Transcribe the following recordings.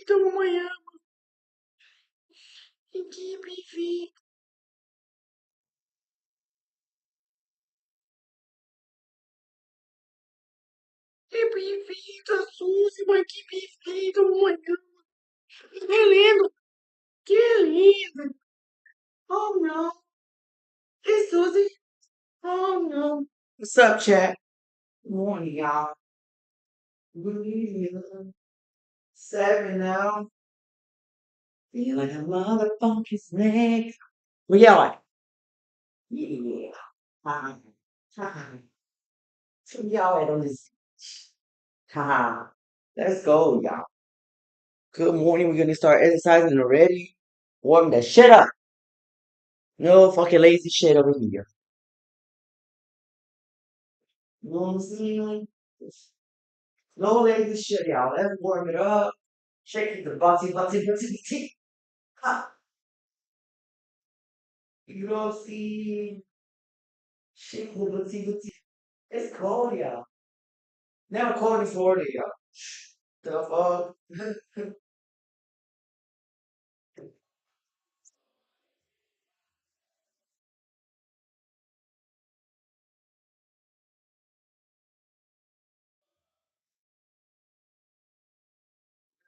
da manhã. Que bem-vinda, Suzy, mas que bem-vinda, manhã. Que lindo, que lindo. Oh, no. Hey, Suzy. Oh, no. What's up, chat? Good morning, y'all. Good evening. 7 now. Feel like a motherfucking snake. Where y'all at? Yeah. Hi. Hi. So y'all at on this. Haha. Let's go, y'all. Good morning. We're gonna start exercising already. Warm the shit up. No fucking lazy shit over here. You know what I'm saying? No lazy shit, y'all. Let's warm it up. Shake the butty. Ha. You know what I'm saying? Shake the butty. It's cold, y'all. Never cold in Florida, y'all. The fuck?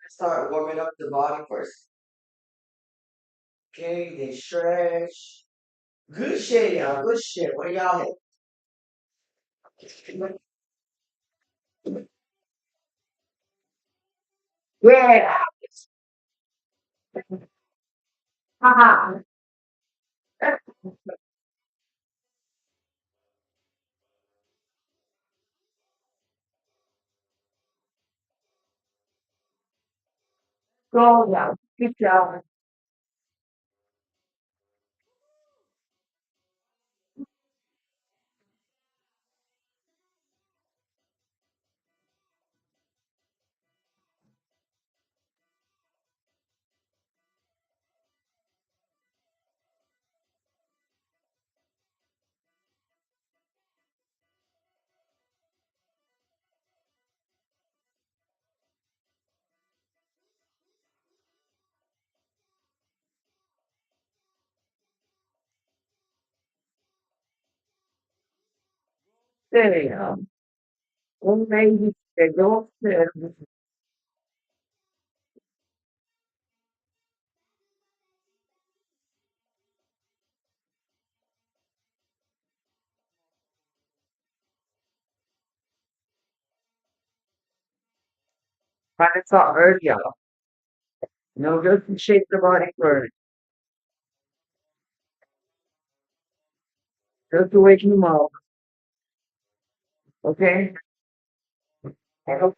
Start warming up the body first. Okay, then stretch. Good shit, y'all. Good shit. Where y'all at? Yeah. Haha. Go, y'all. Good job. There you go. One lady said, go upstairs. Trying to talk earlier. No, just to shake the body first. Just to wake him up. Okay? I hope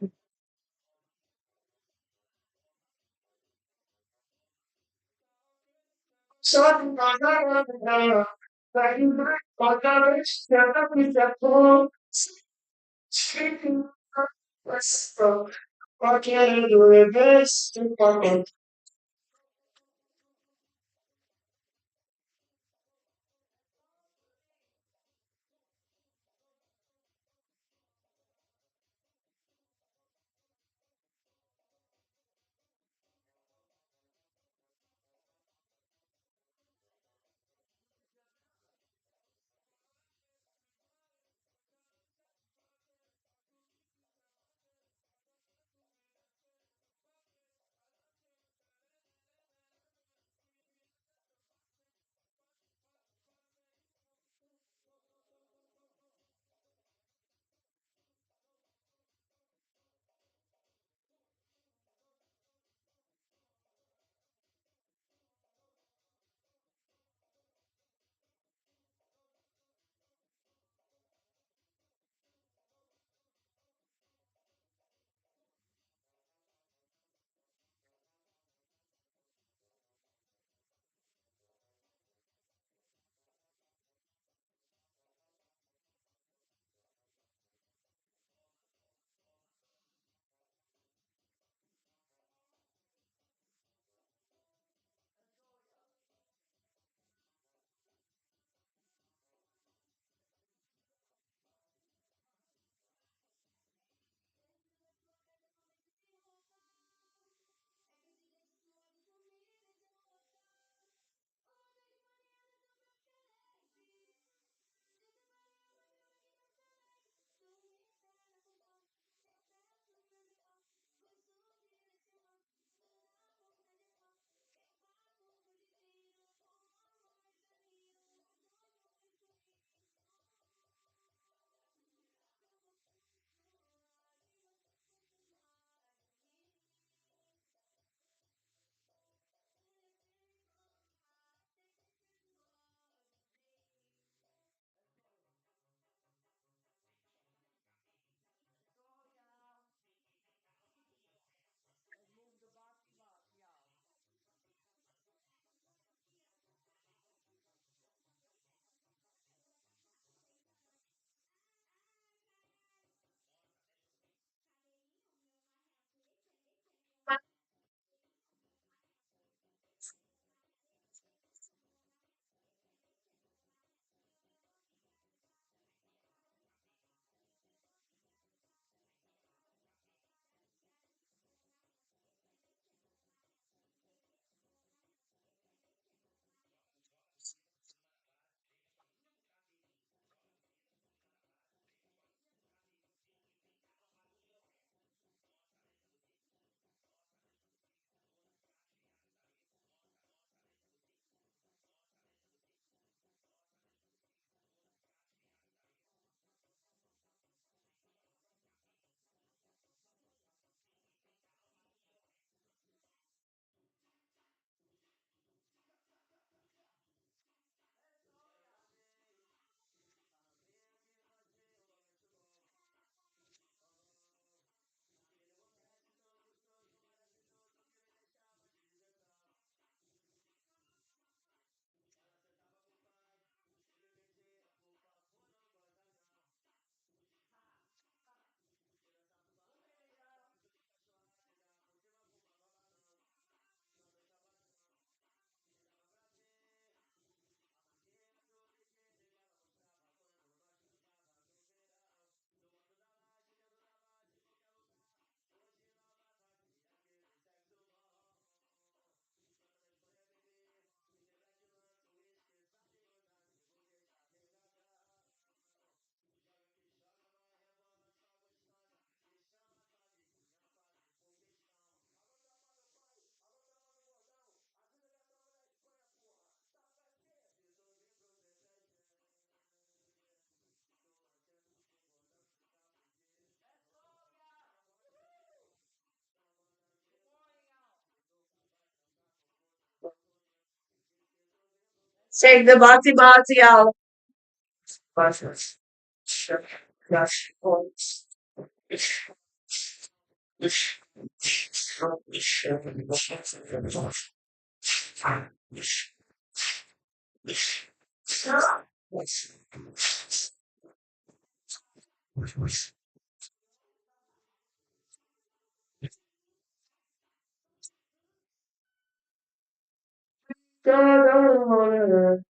Shake the body out.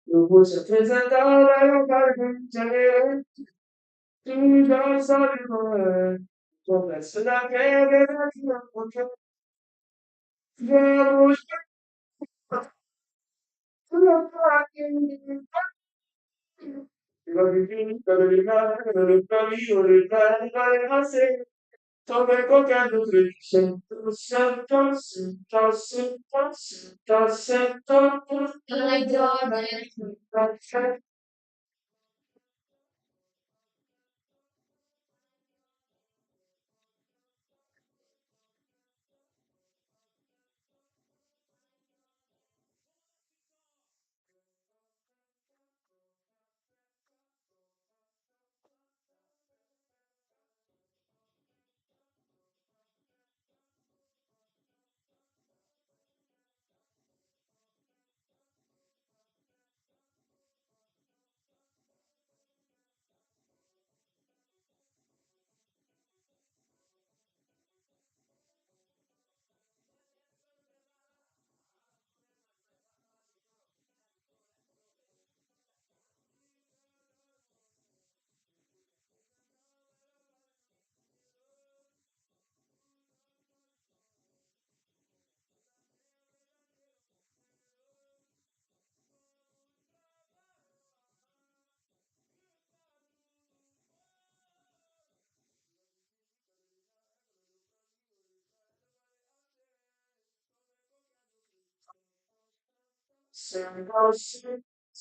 Eu vou te apresentar a cara. Tu já sabe qual é. Começa da queda que não conta. Vamos para aqui. Sobre qualquer outro sento, sento, sento, sento, sento, sento, ai, dona, sento,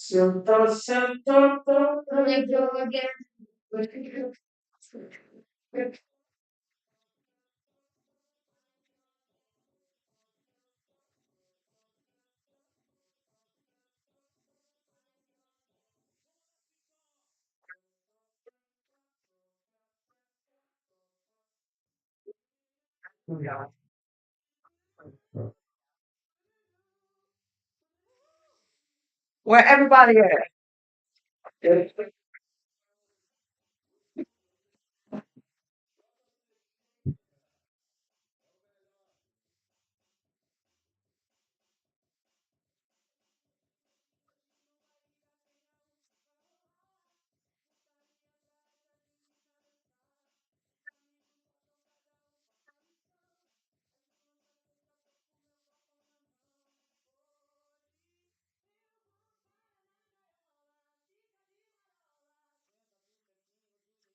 sento, sento, ai, dona. Where everybody at?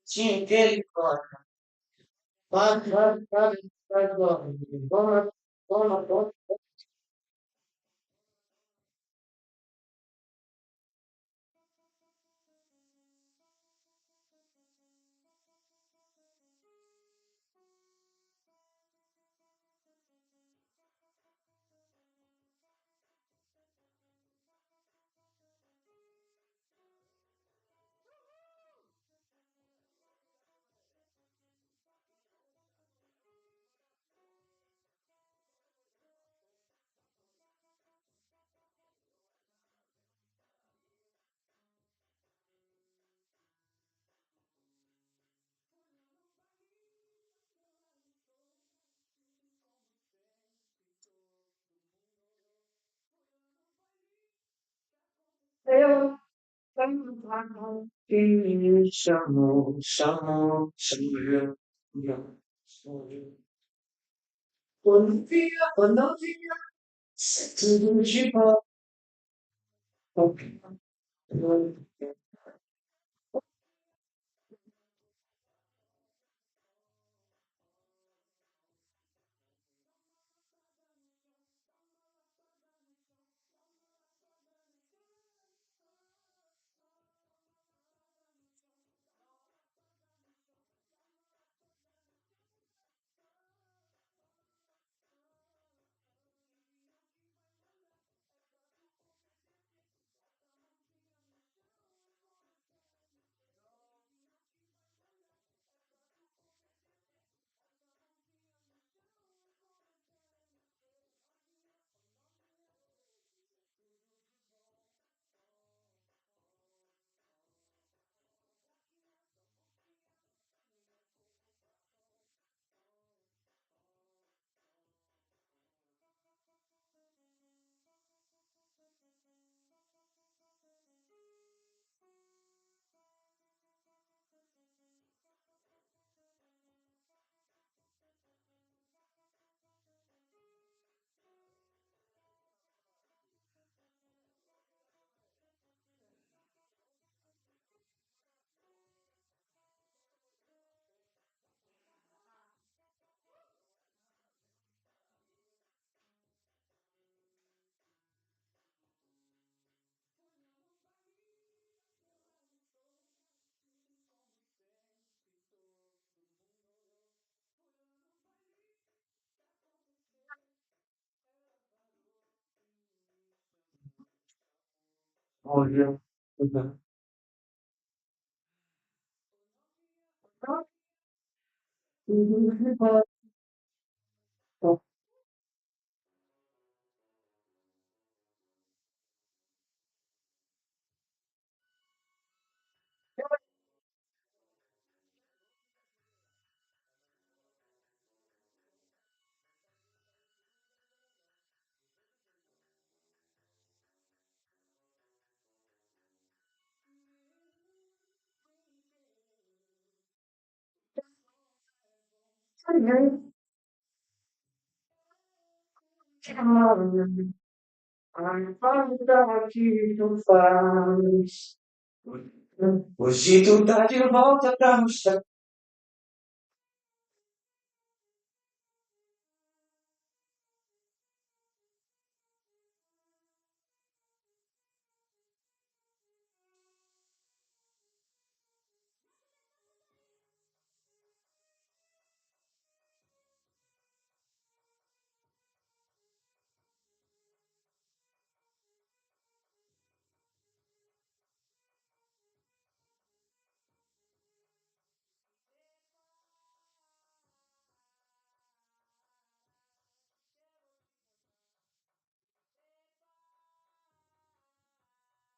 Tinha aquele, cara. Vai, toma, toma, toma. Eu me chamou, chamou, chamou. Quando via, tudo de bom. Olha. Uhum. Que tu faz. Hoje tu tá de volta pra mostrar.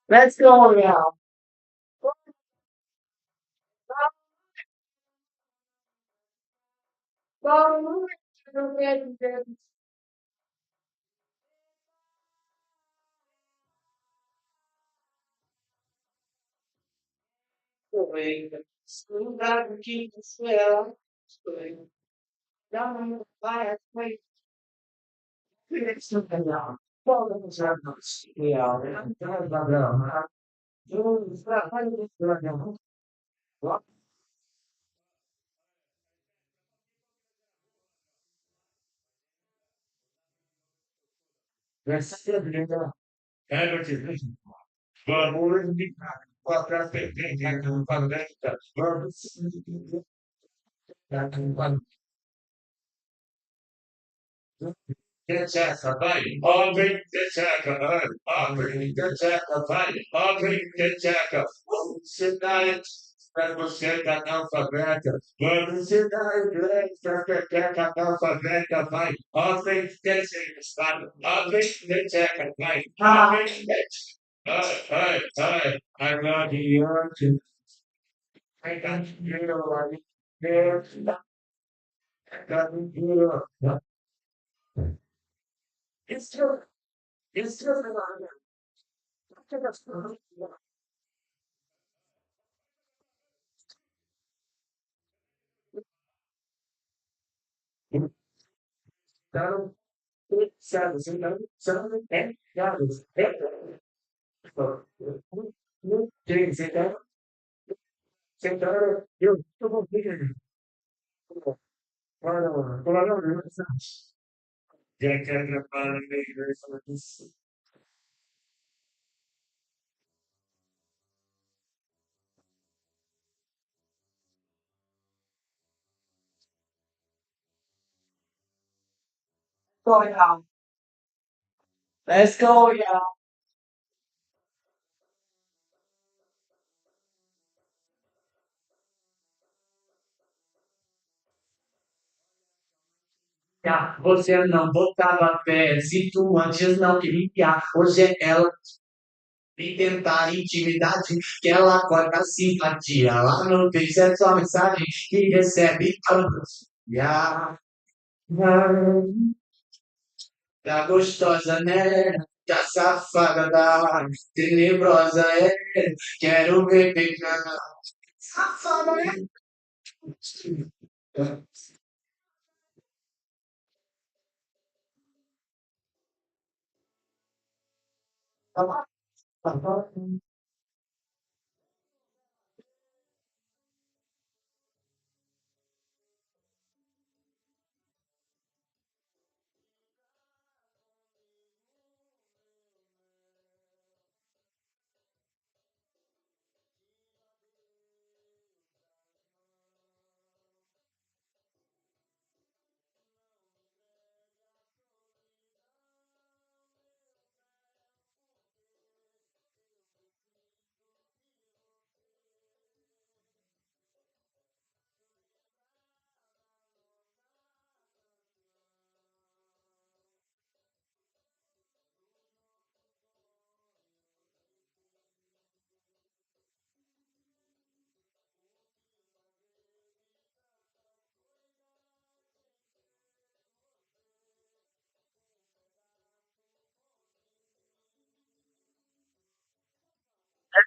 Let's go now. Que espera. Não vai, vai. Vamos a nós. Vamos ficar com a preferência do planeta. Vamos Techeca, vai, abre, techeca, vai, abre, techeca, vai, abre, techeca. Velocidade para você que é analfabeta. Velocidade para pequeca analfabeta, vai. Abre, techeca, abre, techeca, vai, abre, techeca. Ai, ai, ai, I'm not here. I got you, I got you. It's true. It's true. Então, sabe, você não sabe, é, claro, é, não tem, você tá, eu tô com filho, para, já que é para meio isso. Go, y'all. Let's go, y'all. Você não botava fé, se tu antes não queria, hoje é ela e tentar intimidade, que ela acorda simpatia. Lá no Face é só mensagem que recebe todos. Yeah. Tá gostosa, né? Tá safada, da tenebrosa, é. Quero ver pegar. Safada, né?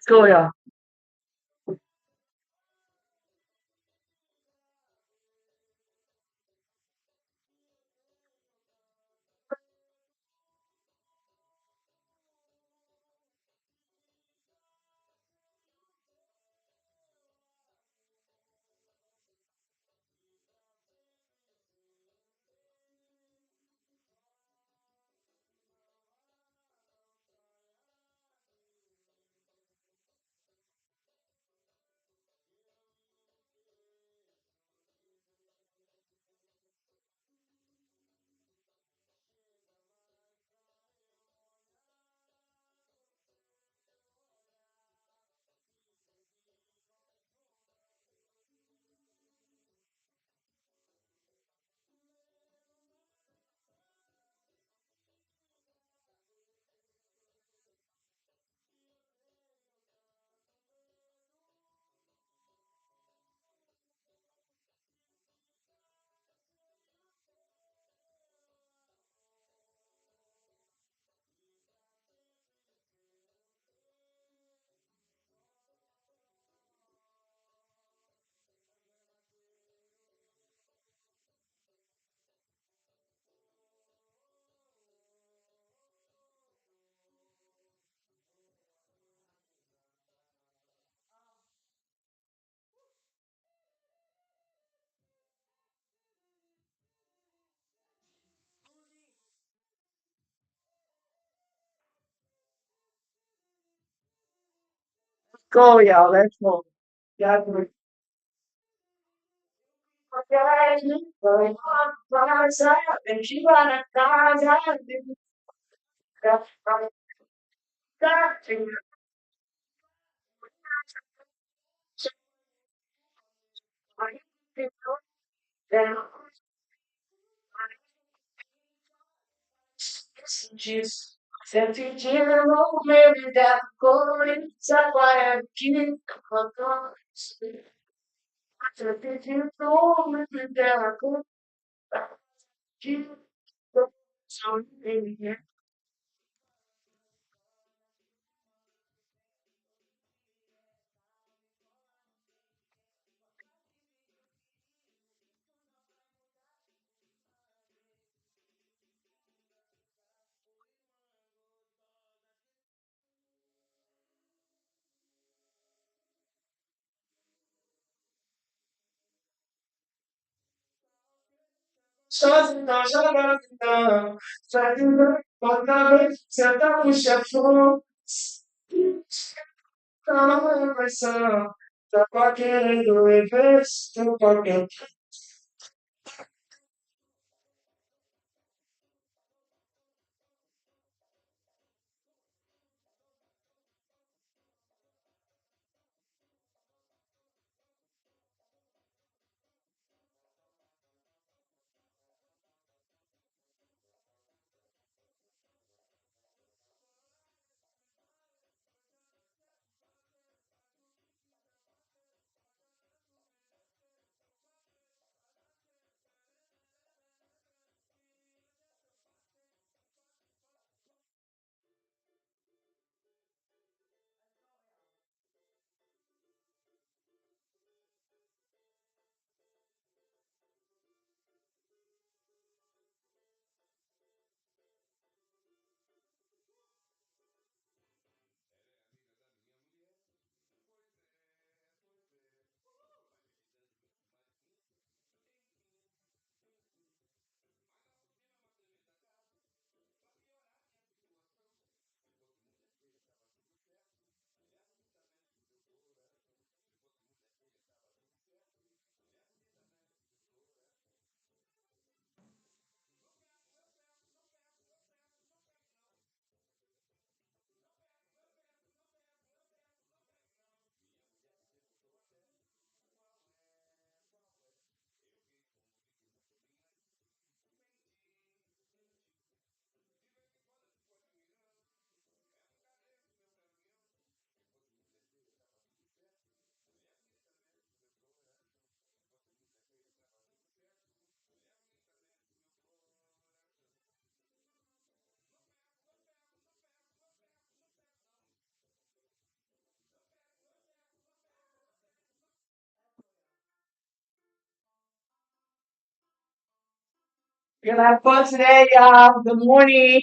go, y'all. Go, y'all. Let's go. Y'all do it. And she wanna Just senti giro maybe that going somewhere keep senti giro maybe that go keep so in We're gonna have fun today, y'all. Good morning.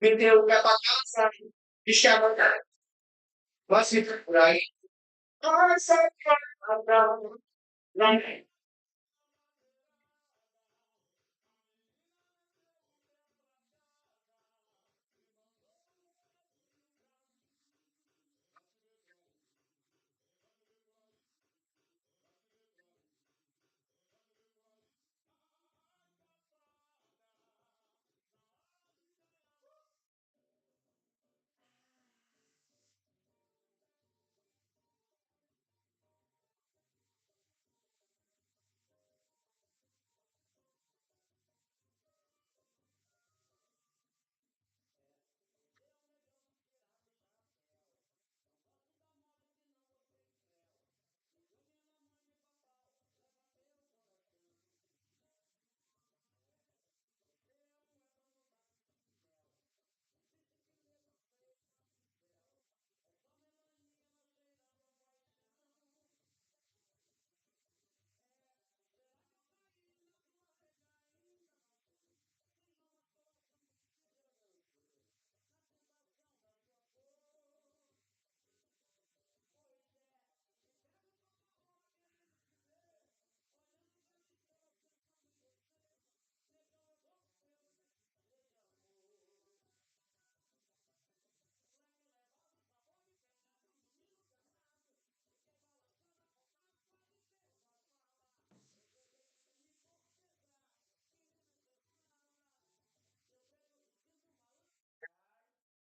Vendeu o casa e chama você por aí. Nossa,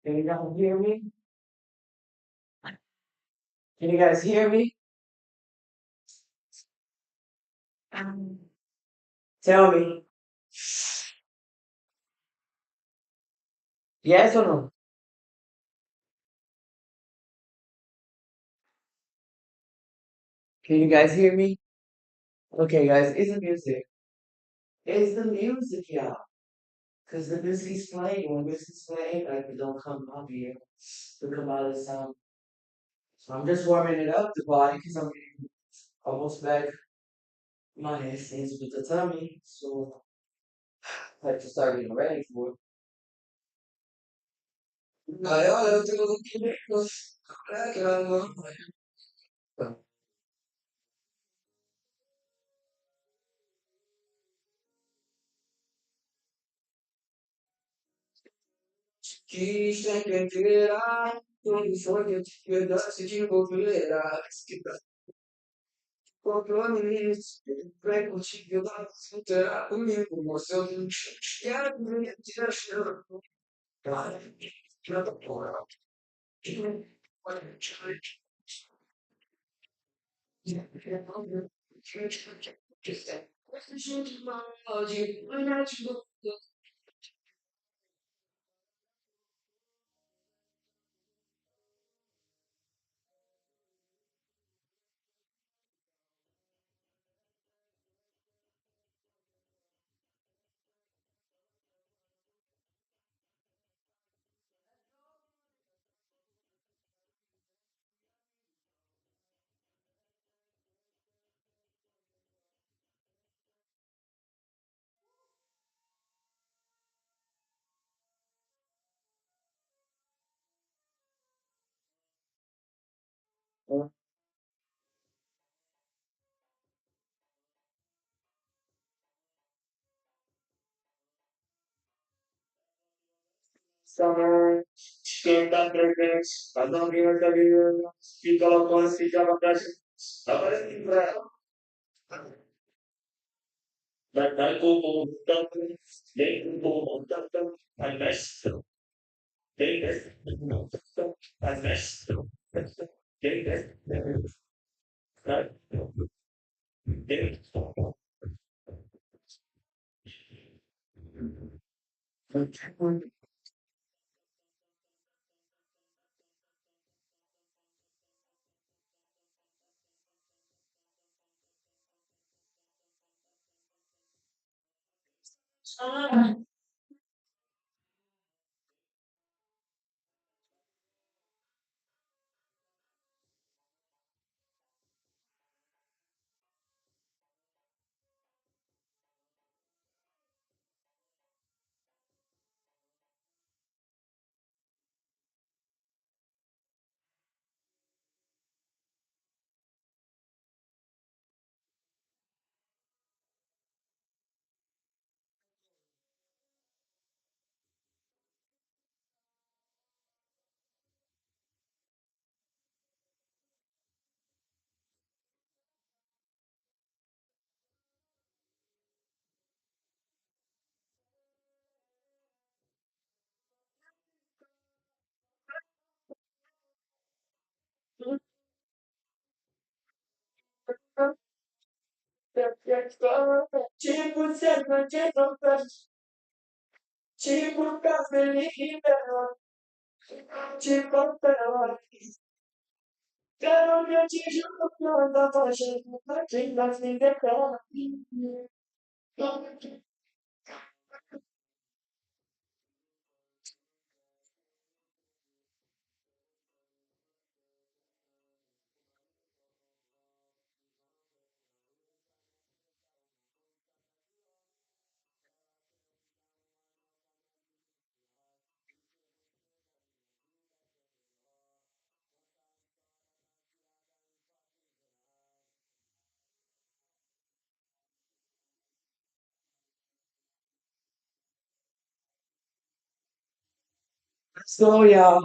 can you guys hear me? Can you guys hear me? Tell me. Yes or no? Can you guys hear me? Okay, guys, it's the music. It's the music, y'all. Because the music's playing. When music's playing, like, it don't come up here. It come out of the sound. So I'm just warming it up, the body, because I'm getting almost back my essence with the tummy. So I have to start getting ready for it. Aí, olha, eu tenho um que quis entenderá, quando foi que eu te pedaço de bobeira, que dá compromisso, vem contigo lá, se terá comigo, moço, eu não quero me tirar, cara, nada porra, Summer, skin that fragrance, I don't hear the beer, you call upon see the passion, but I go home, they go home, I mess, they I mess, they Tipo, sempre tipo, cafelino, tipo, quero me atingir o plano da faixa, aqui na vida, So yeah,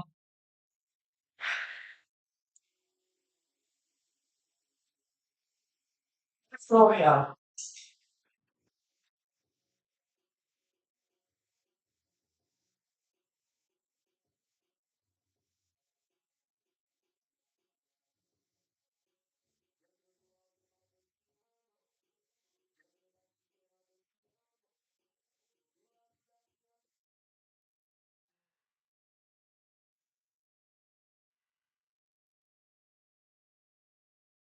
so yeah.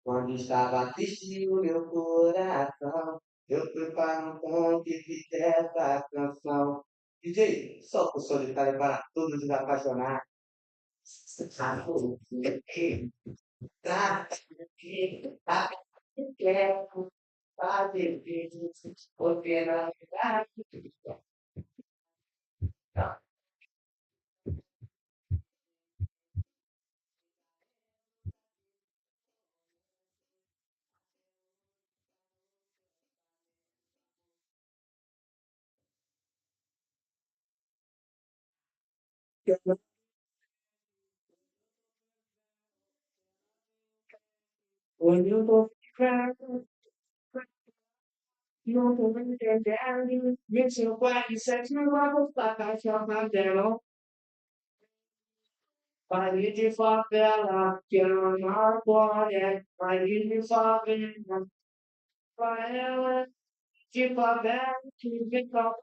Quando estava triste o meu coração, eu fui para um ponto e fiz essa canção. DJ, solta o solitário para todos os apaixonados. Tá, tá, quero fazer vídeos, porque na verdade, quando eu tô ficando, não tô entendendo, me sinto quase sete novos para cachorro dela. Paris de favela, que ama glória, Paris de favela, favela, de favela, que fica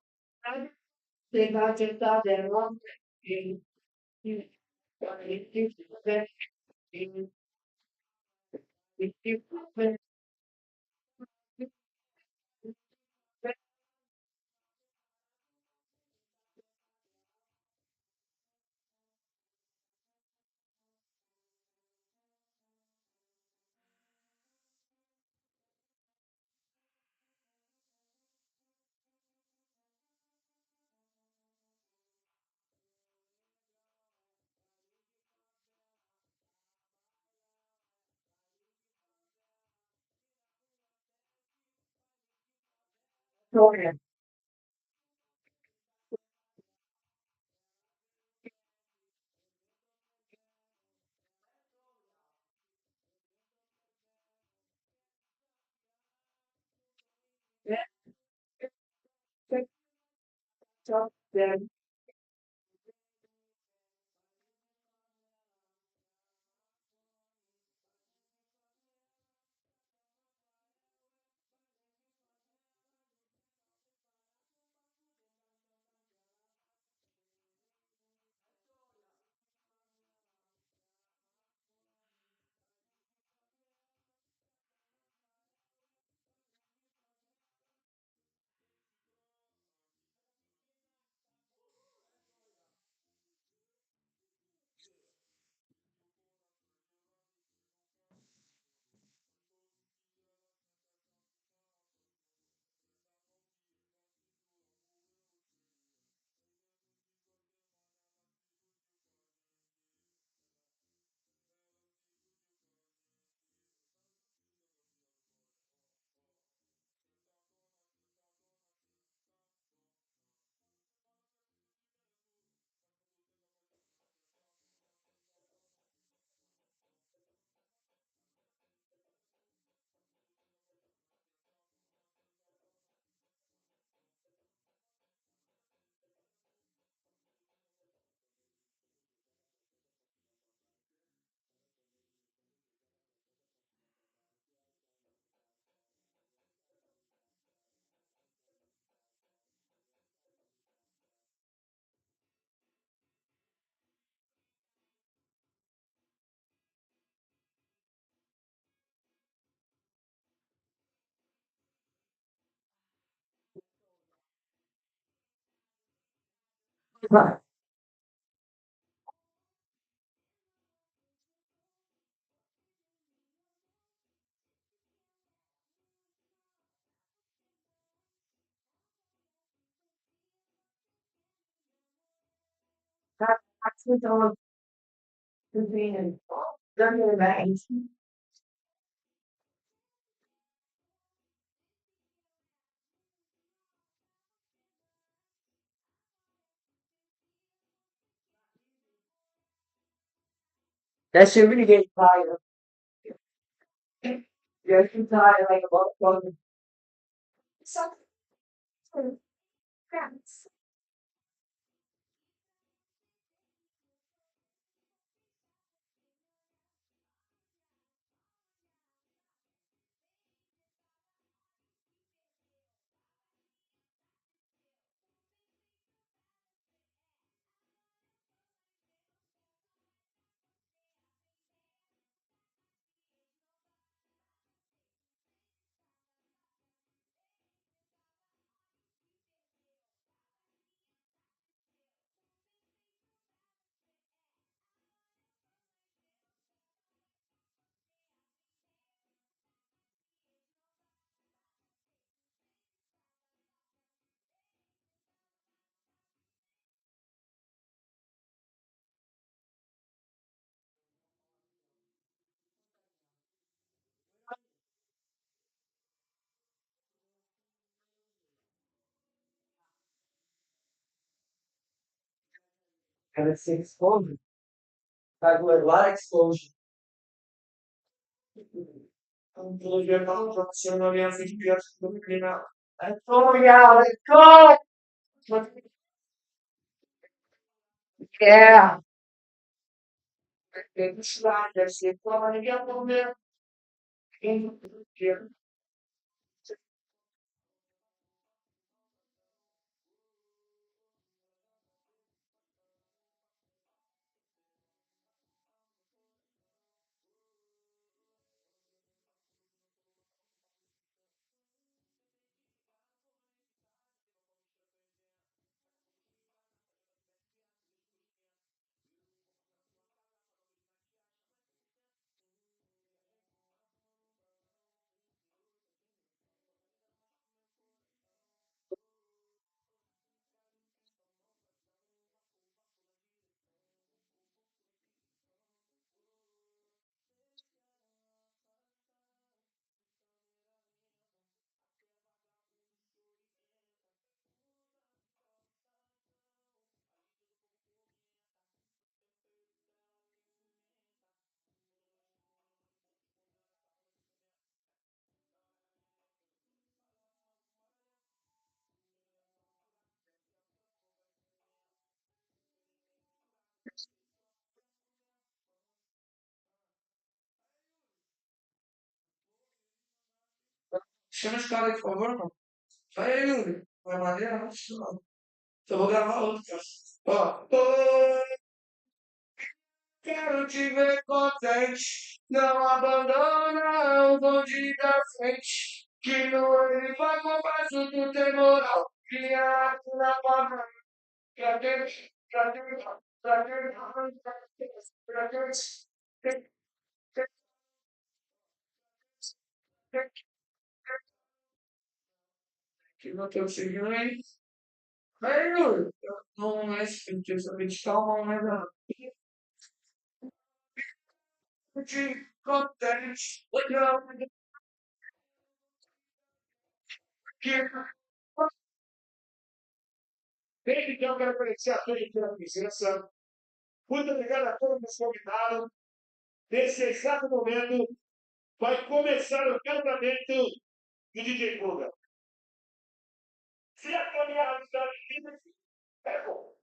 cidade da dela, Paris de favela, de favela. Glória. Actually, don't convenient. Don't hear that. That shit really get tired. You're too tired, like a motherfucker. So, and it's exposure. Like with a lot of exposure. I'm going to go professional now. Oh yeah, let's go. Yeah. It's like there's a plan again on there. In here. Chama os caras, por favor, mano. Vai aí, Yuri. Vai maneira, não. Eu vou gravar outro, cara. Ó. Quero te ver contente. Não abandona o bonde da frente. Que no ele vai com passo do teu moral. Criar na palavra. Pra ter, pra ter, pra ter, pra ter, que não tô seguindo aí. Aí, Yuri. Não é esse filme, saber de calma, mas não. De contente. Legal. Que desde então, quero agradecer a todos pela presença. Muito obrigado a todos que convidaram. Nesse exato momento, vai começar o casamento do DJ Guga. Se a caminhada está livre, é bom.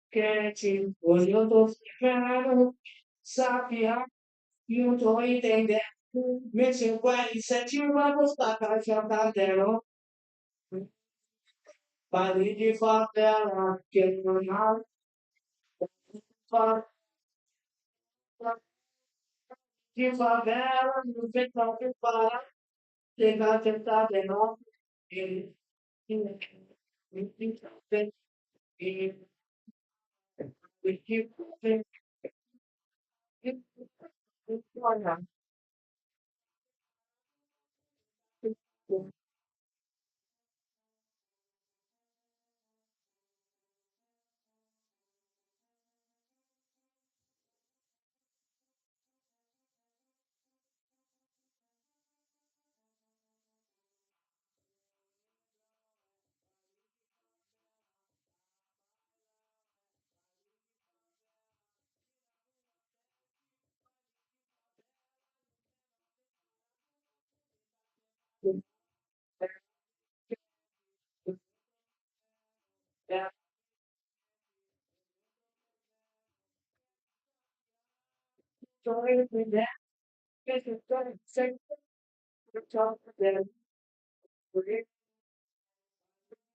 Quente, hoje eu tô ficando, sabe? E eu tô entendendo. Mexeu com R7, vamos pra caixa da tela. Parei de favela, que não há Que favela, no peitão que para, levar tentar de novo,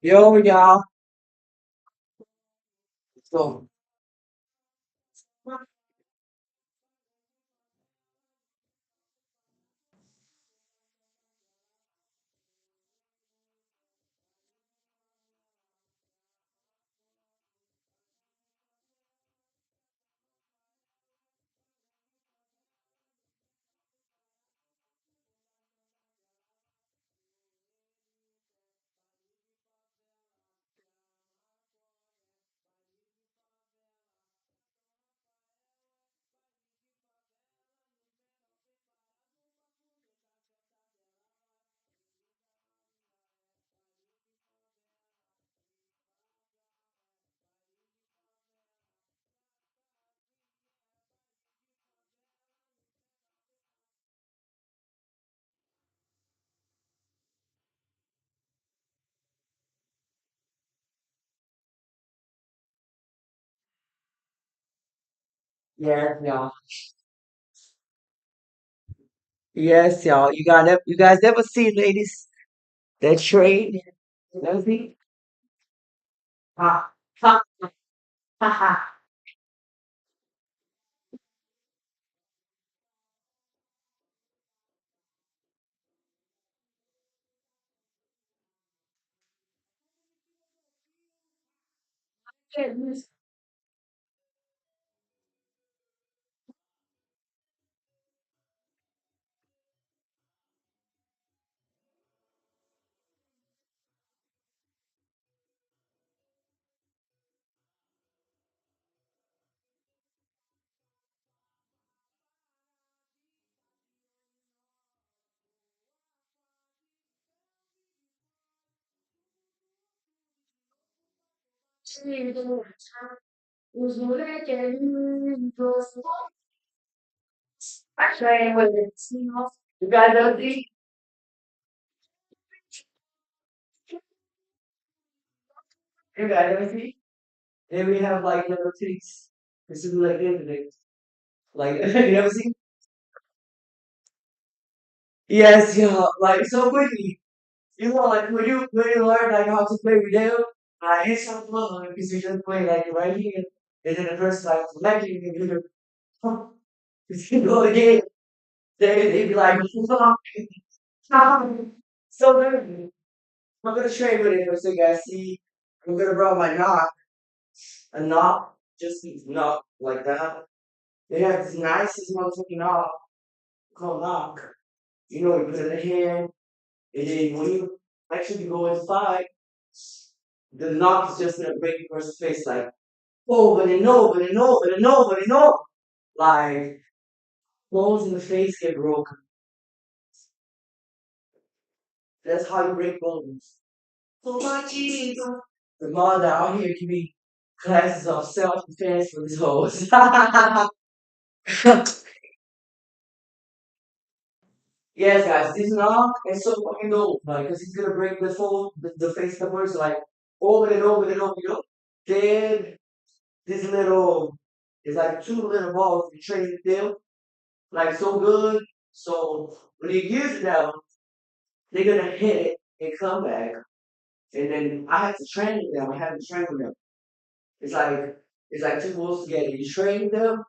Yo, y'all. So, yes, y'all. Yes, y'all. You guys ever see ladies that trade? Never see? Ha, ha, ha, ha. Os moleques lindos. Achei bonitinho. You guys ever see? You guys ever see? Then we have like little titties. This is like this. Like you never see? Yes, yeah. Like so quickly. You know, like when you learn like how to play with them, it's so fun because you just play like right here, and then the person like smacking you, and you go again. They be like, so good. I'm gonna train with it so you guys see. I'm gonna bring my knock, a knock, just knock like that. They have this nicest motherfucking knock called knock. You know, you put it in the hand, and then when you actually go inside, the knock is just gonna break the person's face like over and over and over and over and over. Like bones in the face get broken. That's how you break bones. So much easier. The mother out here give me classes of self-defense for these hoes. Yes, guys, this knock is so fucking dope. Like, because he's gonna break the face of the person, like, over and over and over, you know? Then, this little, it's like two little balls you train them, like, so good. So, when you use them, they're gonna hit it and come back. And then I have to train them. I have to train them. It's like, it's like two wolves together. You train them,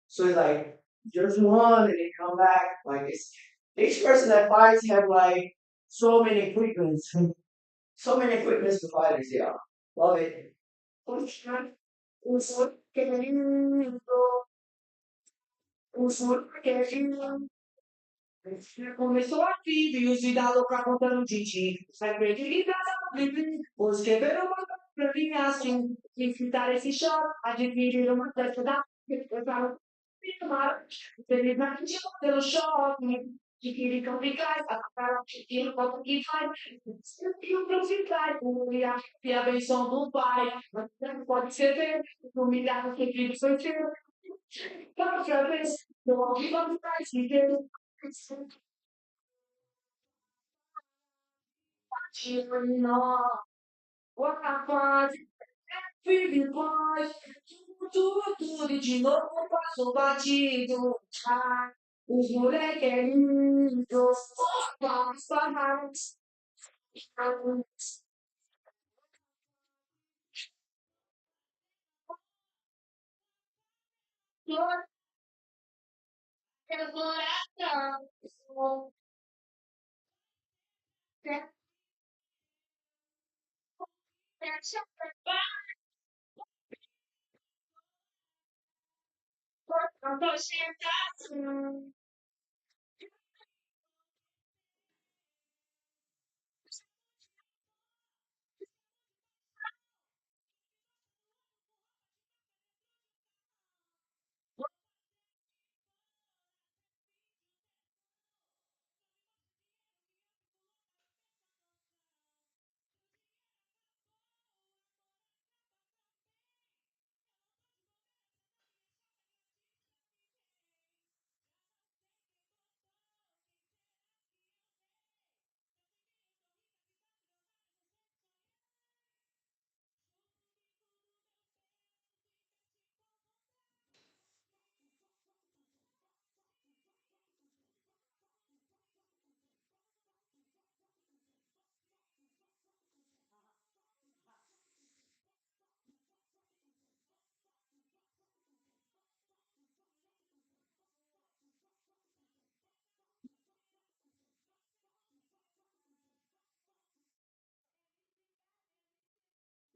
so it's like just one and they come back. Like it's each person that fights have like so many equipments, so many equipments to fight. Yeah, love it. Começou a vídeo e dado pra contando de ti. Sai acredita, escreveram uma pra mim assim. Enfrentar esse choque, adquirir uma testa da. Eu falo, felizmente pelo choque. De que ele complicado, a cara que não pode que faz. E o principal, e a benção do pai. Mas não pode ser feito, humilhado que filho foi feito. Outra vez, não ouvi mais ninguém. Tirando o rapaz, vive paz, tudo e de novo passou batido. Ah, os moleque é lindo, vamos parar.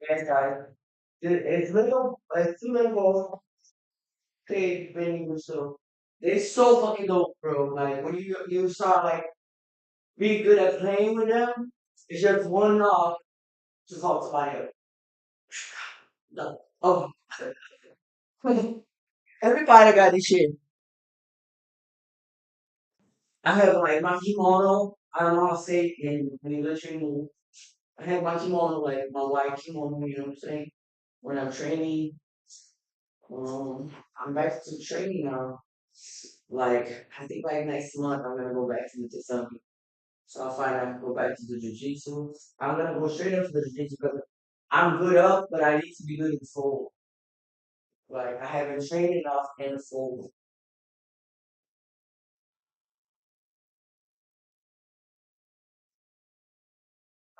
Yes, guys. It's little paid vending so it's so fucking dope, bro. Like when you start like be good at playing with them, it's just one knock to fuck somebody up. No. Oh, everybody got this shit. I have like my kimono. I don't know how to say it in English anymore. I have my kimono, like my white kimono. You know what I'm saying? When I'm training, I'm back to training now. Like I think like next month I'm gonna go back to the something. So I'll find out go back to the jiu-jitsu. I'm gonna go straight up to the jiu-jitsu because I'm good up, but I need to be good in full. Like I haven't trained enough in full.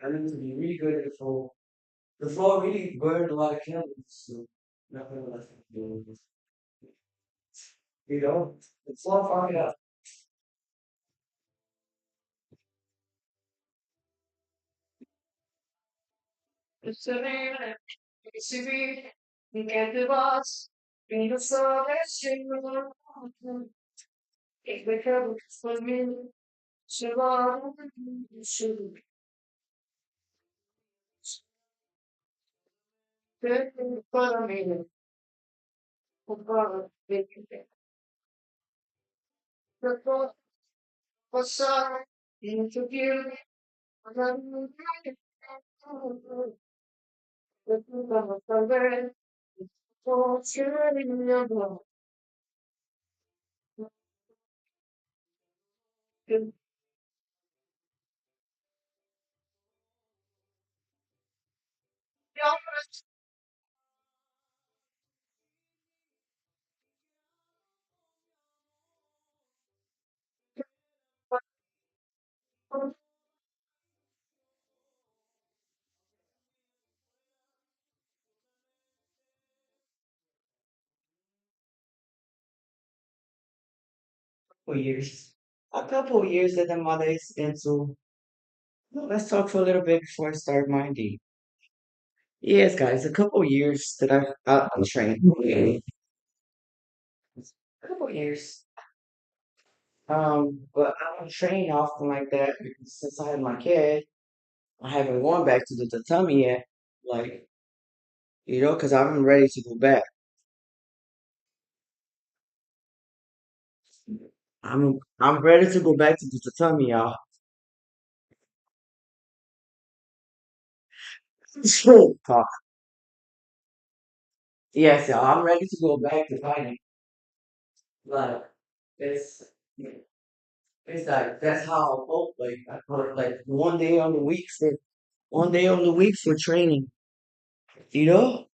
I need to be really good in full. The floor really burned a lot of calories, so nothing left to do. You know, the floor fucking up. It's a man, it's a big, you can't do us. Be the song that sing along. If we come for me, so should for me, for the what's up, interview, For years. A couple years that the mother is into. Well, let's talk for a little bit before I start my day. Yes, guys, a couple years that I'm training. A couple years. But I don't train often like that because since I had my kid, I haven't gone back to the tatami yet. Like, because I'm ready to go back. I'm ready to go back to the tatami, y'all. Talk. Yes, y'all. I'm ready to go back to fighting. Like, it's it's like that's how I hope. Like, I put like one day on the week for training. You know,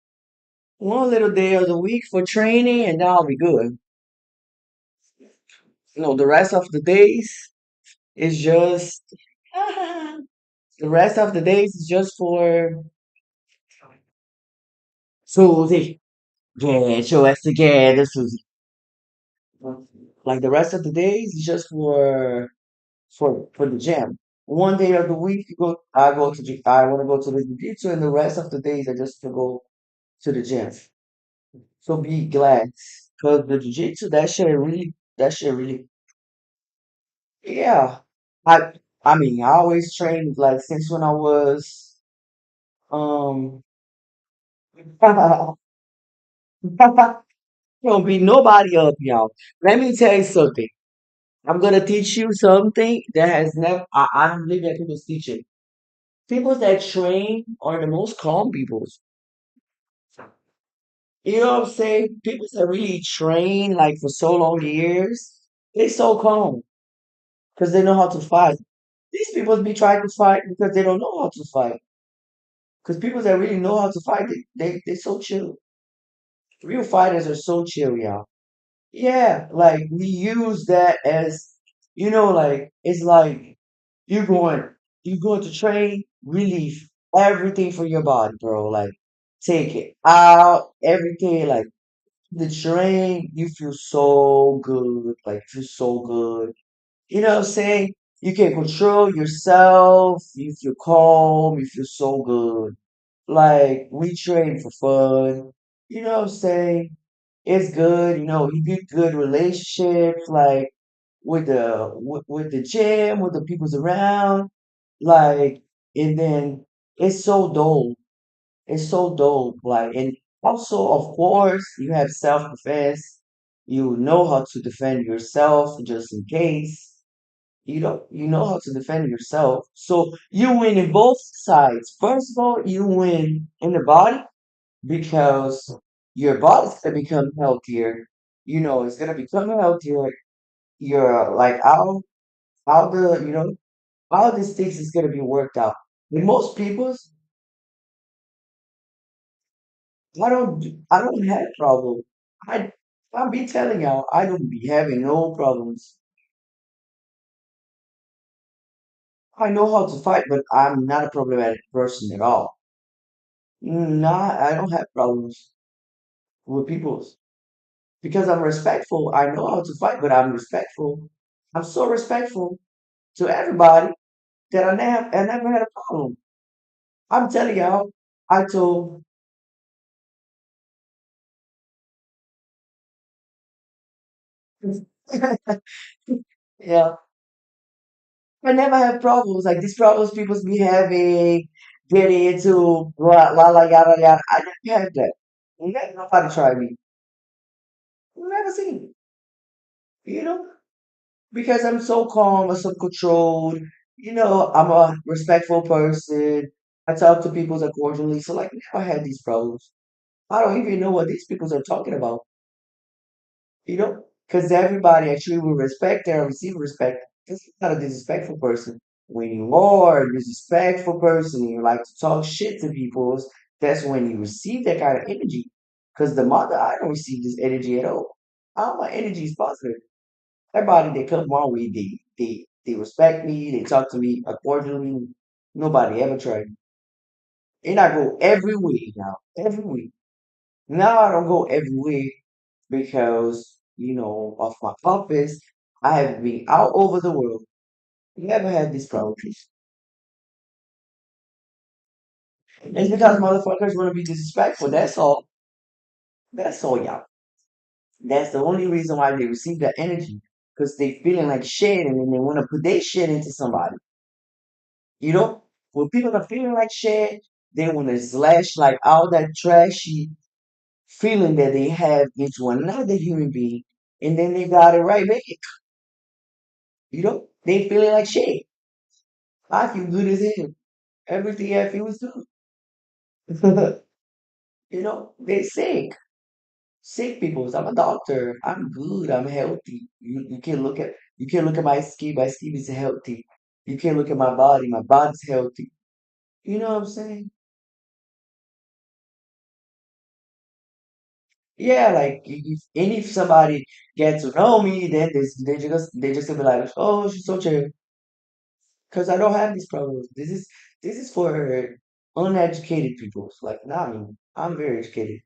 one little day of the week for training, and then I'll be good. The rest of the days is just the rest of the days is just for Susie. Get your ass together, Susie. Like the rest of the days is just for the gym. One day of the week, I want to go to the jiu-jitsu, and the rest of the days are just to go to the gym. So be glad, cause the jiu-jitsu, that shit really, yeah. I, I mean, I always trained like since when I was, um, don't be nobody up, y'all. Let me tell you something. I'm gonna teach you something that has never, I don't believe that people teach it. People that train are the most calm people. You know what I'm saying? People that really train like for so long years, they so calm because they know how to fight. These people be trying to fight because they don't know how to fight. Because people that really know how to fight, they so chill. Real fighters are so chill, y'all. Yeah, like we use that as, like it's like you going you going to train, relief everything for your body, bro. Like take it out, everything. Like the train, you feel so good, like feel so good. You know what I'm saying? You can control yourself, you feel calm, you feel so good. Like we train for fun. You know what I'm saying? It's good, you get good relationships, like with the gym, with the people's around, like, and then it's so dope. It's so dope. Like, and also, of course, you have self-defense. You know how to defend yourself just in case. You know how to defend yourself. So you win in both sides. First of all, you win in the body because your body's gonna become healthier. It's gonna become healthier. You're like how the how these things is gonna be worked out. In most people's, I don't have problems. I I'll be telling y'all, I don't be having no problems. I know how to fight, but I'm not a problematic person at all. Nah, I don't have problems with people because I'm respectful. I know how to fight, but I'm respectful. I'm so respectful to everybody that I never had a problem. I'm telling y'all, I told yeah, I never had problems like these problems people be having, getting into blah la la yada yada. I never had that. Nobody tried me. Never seen it, because I'm so calm, I'm so controlled. I'm a respectful person. I talk to people that cordially, so like never had these problems. I don't even know what these people are talking about. Because everybody actually will respect and receive respect. This is not a disrespectful person. When you are a disrespectful person and you like to talk shit to people, that's when you receive that kind of energy. Because the mother, I don't receive this energy at all. All my energy is positive. Everybody that comes my way, they respect me, they talk to me accordingly. Nobody ever tried. And I go every week now. Every week. Now I don't go every week because, of my office. I have been all over the world. Never had this problem. It's because motherfuckers want to be disrespectful. That's all. That's all, y'all. That's the only reason why they receive that energy. Because they feeling like shit and then they want to put their shit into somebody. You know? When people are feeling like shit, they want to slash like all that trashy feeling that they have into another human being. And then they got it right back. You know? They feeling like shit. I feel good as hell. Everything I feel is good. You know? They sick. Sick people. I'm a doctor. I'm good. I'm healthy. You can't look at my skin. My skin is healthy. You can't look at my body. My body's healthy. You know what I'm saying? Yeah, like and if somebody gets to know me, then they just gonna be like, oh, she's so chill. Because I don't have these problems. This is for uneducated people. Like not me. I'm very educated.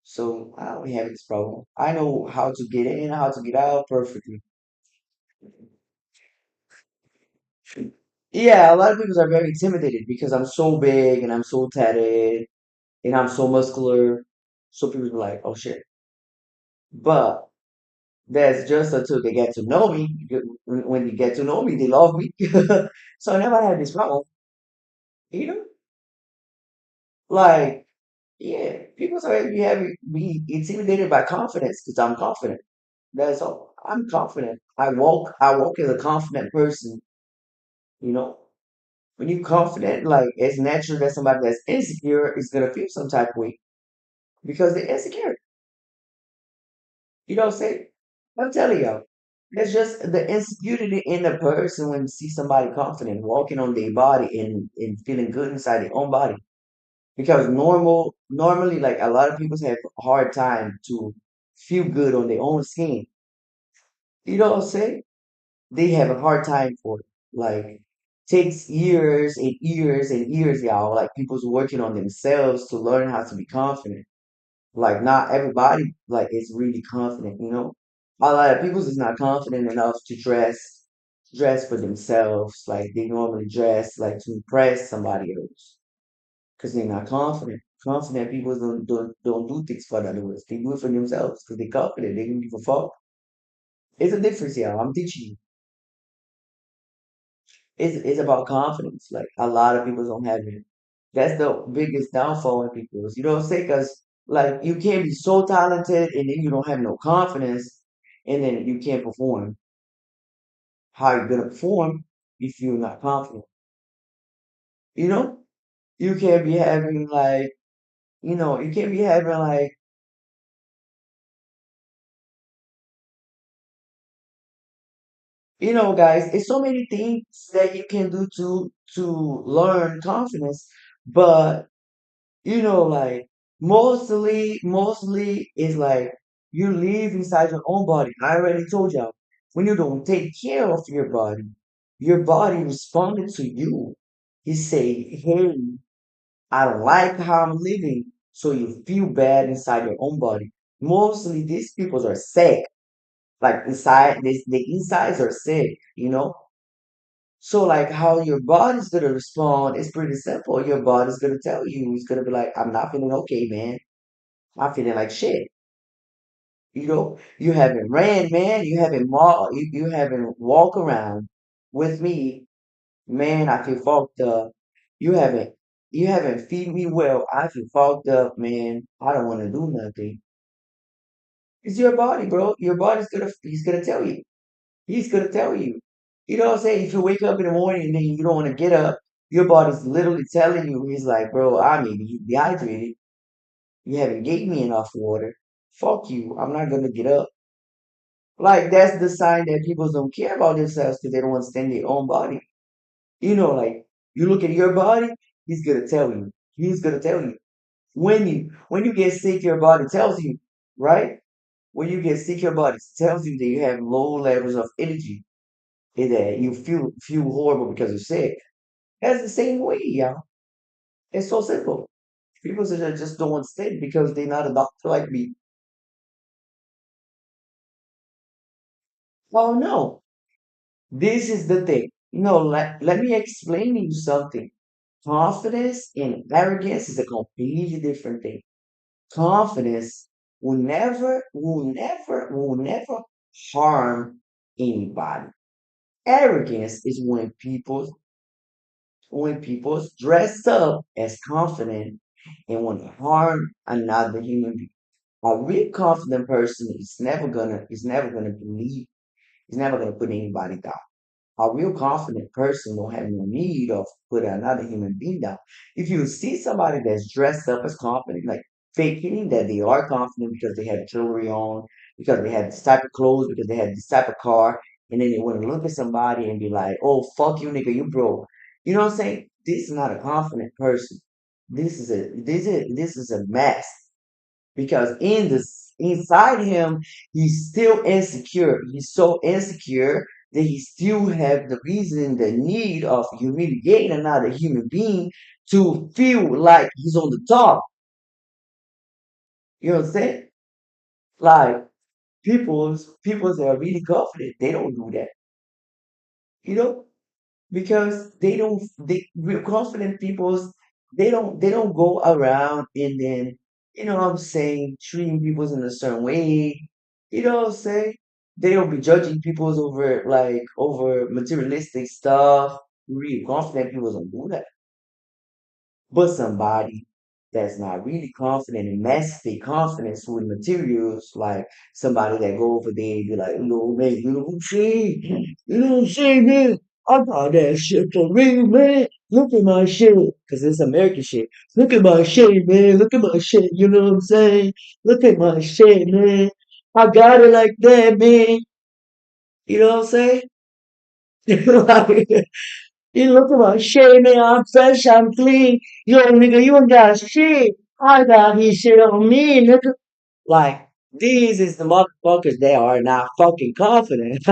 So I don't have this problem. I know how to get in, how to get out perfectly. Yeah, a lot of people are very intimidated because I'm so big and I'm so tatted and I'm so muscular. So people are like, oh shit. But that's just until they get to know me. When they get to know me, they love me. So I never had this problem. You know, like yeah, people are be intimidated by confidence because I'm confident. That's all. I'm confident. I walk as a confident person. You know, when you confident, like it's natural that somebody that's insecure is gonna feel some type of way because they're insecure. You know what I'm saying? I'm telling y'all, it's just the insecurity in the person when you see somebody confident walking on their body and feeling good inside their own body. Because normally, like a lot of people have a hard time to feel good on their own skin. You know what I'm saying? They have a hard time for it. Like takes years and years and years, y'all. Like people's working on themselves to learn how to be confident. Like not everybody like is really confident, you know. A lot of people is not confident enough to dress for themselves. Like they normally dress like to impress somebody else because they're not confident. Confident people don't do things for others. They do it for themselves because they're confident. They don't give a fuck. It's a difference, yeah. I'm teaching you. It's about confidence. Like a lot of people don't have it. That's the biggest downfall in people. You know what I'm saying? Because like you can't be so talented and then you don't have no confidence, and then you can't perform. How you gonna perform if you're not confident? You know, you can't be having like you can't be having like guys. It's so many things that you can do to learn confidence, but like mostly is like you live inside your own body. I already told y'all, when you don't take care of your body responded to you. He say, hey, I don't like how I'm living. So you feel bad inside your own body. Mostly these people are sick. Like inside this the insides are sick. So like how your body's gonna respond is pretty simple. Your body's gonna tell you, it's gonna be like, I'm not feeling okay, man. I'm feeling like shit. You haven't ran, man. You haven't walked around with me, man. I feel fucked up. You haven't you haven't feed me well. I feel fucked up, man. I don't want to do nothing. It's your body, bro. Your body's gonna he's gonna tell you. He's gonna tell you. You know what I'm saying? If you wake up in the morning and then you don't want to get up, your body's literally telling you, he's like, bro, I may be dehydrated. You haven't gave me enough water. Fuck you. I'm not gonna get up. Like that's the sign that people don't care about themselves because they don't understand their own body. Like you look at your body, he's gonna tell you. He's gonna tell you. When you get sick, your body tells you, right? When you get sick, your body tells you that you have low levels of energy and that you feel horrible because you're sick. That's the same way, y'all. It's so simple. People just don't understand because they're not a doctor like me. Oh no, this is the thing. No, let me explain to you something. Confidence and arrogance is a completely different thing. Confidence will never harm anybody. Arrogance is when people dress up as confident and want to harm another human being. A real confident person is never gonna believe, is never gonna put anybody down. A real confident person don't have no need of putting another human being down. If you see somebody that's dressed up as confident, like faking that they are confident because they have jewelry on, because they have this type of clothes, because they have this type of car, and then they want to look at somebody and be like, "Oh, fuck you, nigga, you broke." You know what I'm saying? This is not a confident person. This is a mask because inside him he's still insecure. He's so insecure that he still have the reason, the need of humiliating another human being to feel like he's on the top. You know what I'm saying? Like people's that are really confident, they don't do that. You know? Because they real confident people's they don't go around and then what I'm saying, treating people's in a certain way. You know what I'm saying? They don't be judging people's over materialistic stuff. Real confident people don't do that. But somebody that's not really confident and match their confidence with materials, like somebody that go over there and be like, man, you know what I'm saying? You know what I'm saying, man? I got that shit for real, man. Look at my shit. Because it's American shit. Look at my shit, man. Look at my shit. You know what I'm saying? Look at my shit, man. I got it like that, man. You know what I'm saying? Like, you look at my shit, man. I'm fresh, I'm clean. Yo, nigga, you ain't got shit. I got his shit on me, nigga. Like, these is the motherfuckers that are not fucking confident.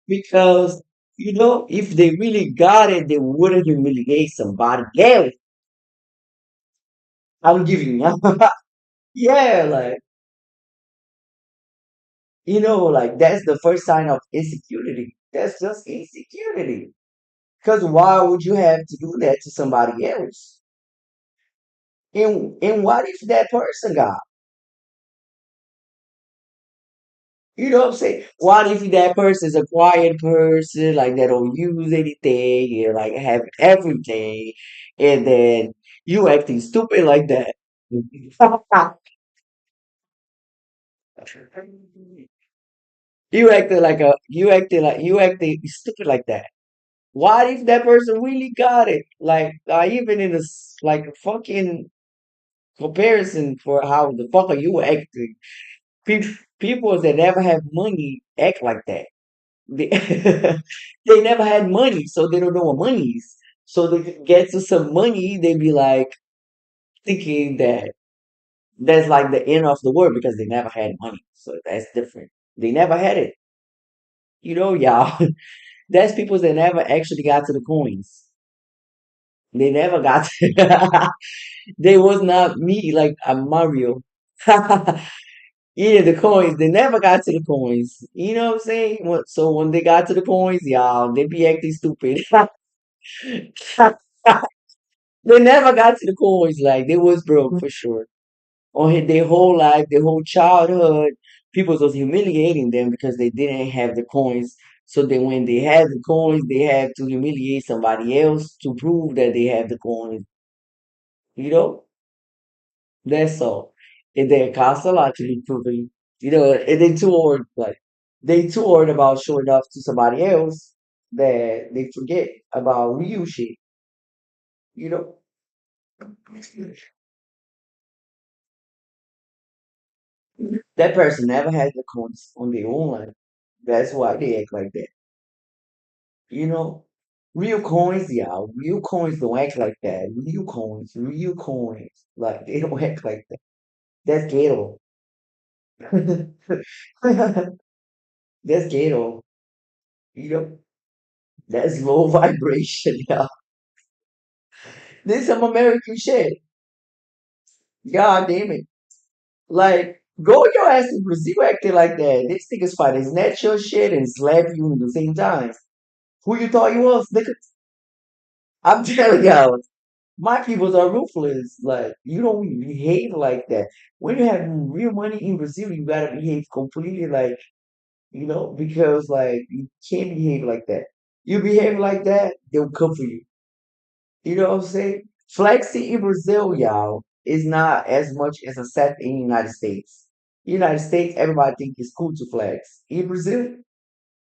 Because, if they really got it, they wouldn't humiliate somebody else. I'm giving you. Yeah, like that's the first sign of insecurity. That's just insecurity. Because why would you have to do that to somebody else? And what if that person got? You know what I'm saying? What if that person is a quiet person, like they don't use anything, and like have everything, and then you acting stupid like that? You acting stupid like that. What if that person really got it? Like, even in like a fucking comparison for how the fuck are you acting? People that never have money act like that. They, they never had money, so they don't know what money is. So they could get to some money, they be like thinking that that's like the end of the world because they never had money. So that's different. They never had it. Y'all. That's people that never actually got to the coins. They never got to, they was not me like a Mario. Yeah, the coins. They never got to the coins. You know what I'm saying? So when they got to the coins, y'all, they be acting stupid. They never got to the coins. Like they was broke for sure. On their whole life, their whole childhood, people was humiliating them because they didn't have the coins. So then when they had the coins, they had to humiliate somebody else to prove that they have the coins. You know, that's all. And then costs a lot to be proven. And they too worried about showing off to somebody else that they forget about real shit. You know, that person never had the coins on their own life. That's why they act like that. You know, real coins, yeah, real coins don't act like that. Real coins, like they don't act like that. That's ghetto. That's ghetto. You know, that's low vibration, yeah. This some American shit. God damn it. Like Go your ass to Brazil acting like that. This nigga's fighting snatch your shit and slap you at the same time. Who you thought you was, nigga? I'm telling y'all, my peoples are ruthless. Like, you don't behave like that. When you have real money in Brazil, you gotta behave completely like, because like you can't behave like that. You behave like that, they'll come for you. You know what I'm saying? Flexing in Brazil, y'all, is not as much as a set in the United States. United States, everybody think it's cool to flex. In Brazil,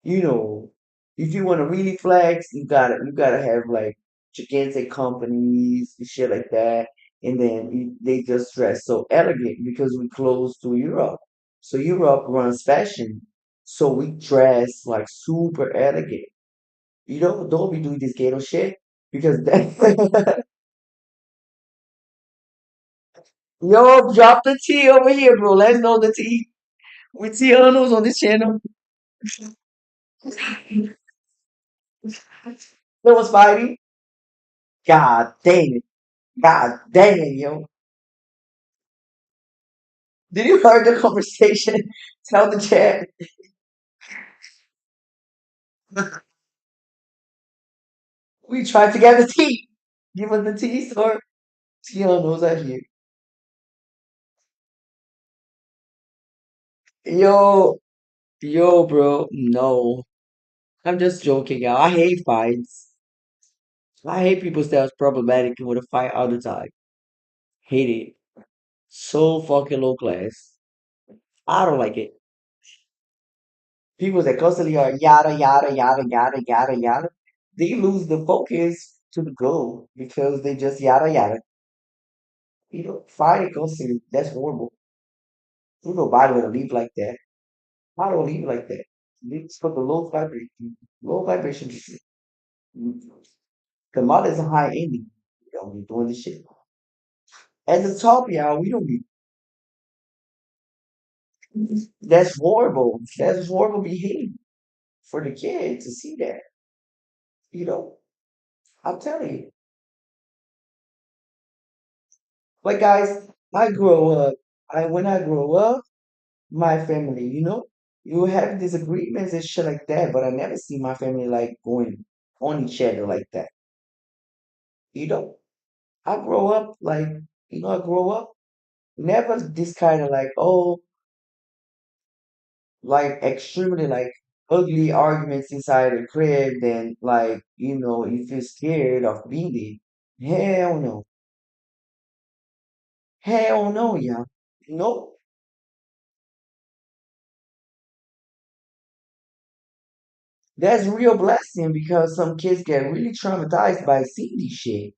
you know, if you want to really flex, you gotta have like gigantic companies and shit like that, and then they just dress so elegant because we close to Europe. So Europe runs fashion, so we dress like super elegant. Don't be doing this ghetto shit because that. Yo, drop the T over here, bro. Let's know the T. We Tianos on this channel. There was fighting. God damn it. God damn it, yo. Did you heard the conversation? Tell the chat. We tried to get the tea. Give us the tea, sir. Tianos are here. Yo, yo, bro. No. I'm just joking, y'all. I hate fights. I hate people that's problematic and want to fight all the time. Hate it. So fucking low class. I don't like it. People that constantly are yada yada yada yada yada yada, they lose the focus to the goal because they just yada yada. Fighting constantly, that's horrible. Nobody wanna live like that. I don't live like that. It's for the low vibration. Low vibration people. The mother is a high ending. We don't be doing this shit. At the top, y'all, we don't be. That's horrible. That's horrible behavior for the kid to see that. You know, I'm telling you. But guys, I grow up. When I grow up, my family, you have disagreements and shit like that, but I never see my family like going on each other like that. You know, I grow up like, I grow up never this kind of like, oh, like extremely like ugly arguments inside the crib, then like, you feel scared of being there. Hell no. Hell no, yeah. No. That's real blessing because some kids get really traumatized by seeing this shit.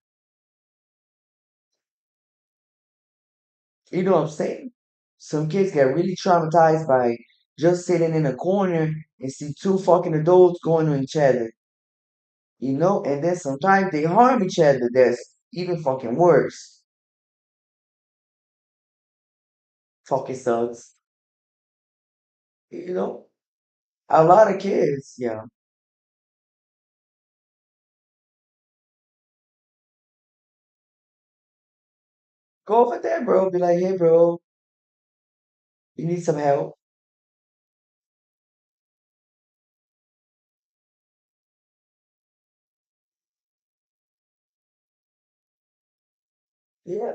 You know what I'm saying? Some kids get really traumatized by just sitting in a corner and see two fucking adults going on each other. And then sometimes they harm each other. That's even fucking worse. Fucking sucks. You know? A lot of kids, yeah. Go over there, bro. Be like, hey, bro, you need some help. Yeah.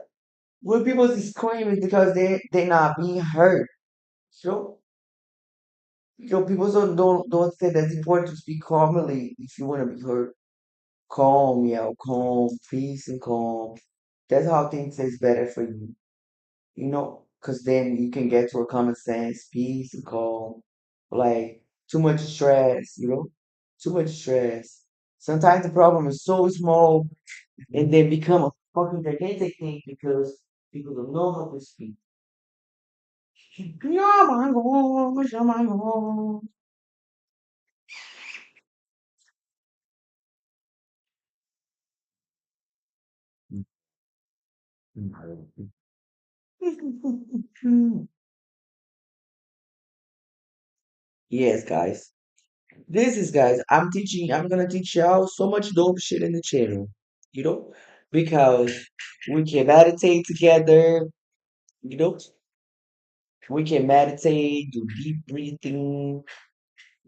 When people scream is because they not being heard. So, people don't say that's important to speak calmly if you want to be heard. Calm, yeah, calm, peace and calm. That's how things is better for you, because then you can get to a common sense, peace and calm. Like too much stress, too much stress. Sometimes the problem is so small and then become a fucking gigantic thing because people don't know how to speak. Oh my gosh, oh my gosh. Yes, guys. Guys, I'm gonna teach y'all so much dope shit in the channel, you know, because we can meditate together, you know, We can meditate, do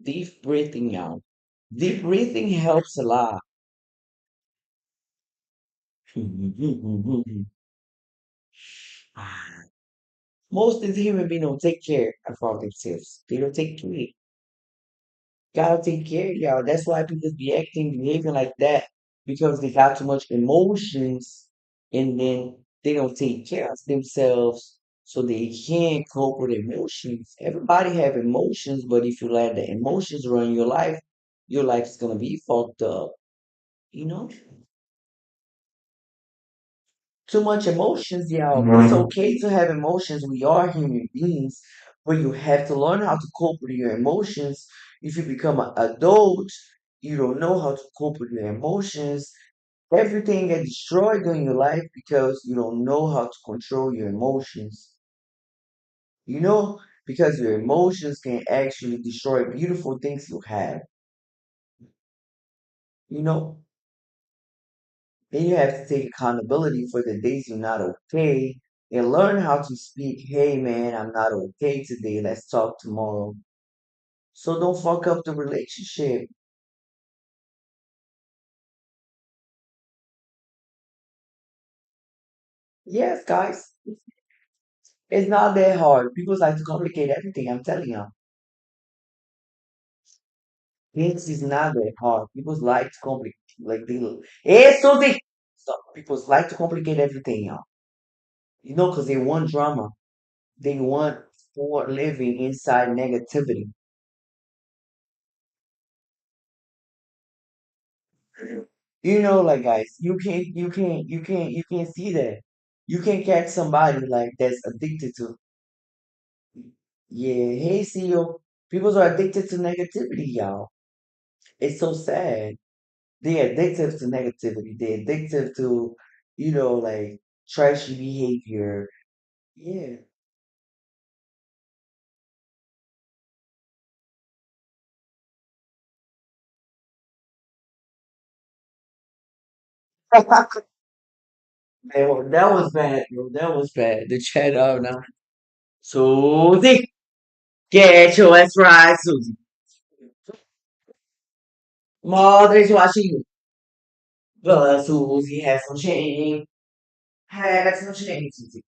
deep breathing out. Deep breathing helps a lot. Most of the human beings don't take care of themselves. They don't take care. Gotta take care, y'all. That's why people be acting, behaving like that because they got too much emotions and then they don't take care of themselves so they can't cope with emotions. Everybody have emotions, but if you let the emotions run your life is gonna be fucked up. You know? Too much emotions, y'all. It's okay to have emotions. We are human beings, but you have to learn how to cope with your emotions. If you become an adult, you don't know how to cope with your emotions. Everything gets destroyed in your life because you don't know how to control your emotions. You know, because your emotions can actually destroy beautiful things you have. You know, then you have to take accountability for the days you're not okay and learn how to speak, hey man, I'm not okay today. Let's talk tomorrow. So don't fuck up the relationship. Yes, guys, it's not that hard. People like to complicate everything. I'm telling you. Things is not that hard. People like to complicate, like they, hey, Susie! So people like to complicate everything, y'all. You know, because they want drama. They want for living inside negativity. You know, like guys, you can't see that. You can't catch somebody like that's addicted to. Yeah, hey, CEO. People are addicted to negativity, y'all. It's so sad. They're addicted to negativity. They're addicted to, like trashy behavior. Yeah. That was bad, bro. That was bad. The chat out now. Susie, get your ass right, Susie. Mother's watching you. But Susie has some shame. Has some shame, Susie.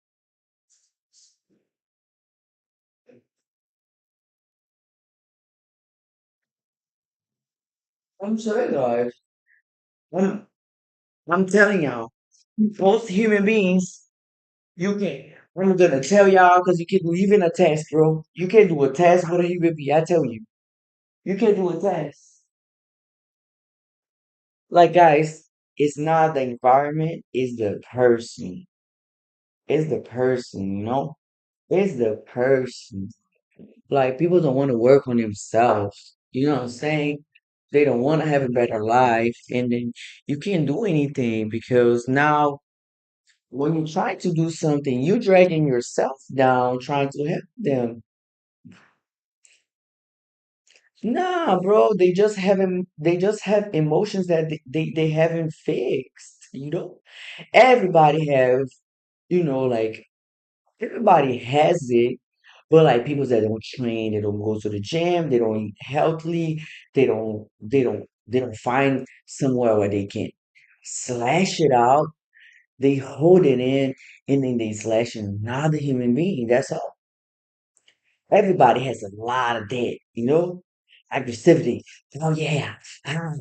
I'm sorry, guys. I'm, I'm telling y'all, most human beings, you can. I'm gonna tell y'all because you can do even a test, bro. You can do a test with a human being. I tell you, you can do a test. Like, guys, it's not the environment, it's the person. It's the person, you know? It's the person. Like, people don't want to work on themselves. You know what I'm saying? They don't want to have a better life. And then you can't do anything because now when you try to do something, you're dragging yourself down trying to help them. Nah, bro, they just have emotions that they haven't fixed, you know? Everybody have, like everybody has it, but like people that don't train, they don't go to the gym, they don't eat healthily, they don't find somewhere where they can slash it out. They hold it in and then they slash another human being. That's all. Everybody has a lot of that, aggressivity. Oh yeah, ah,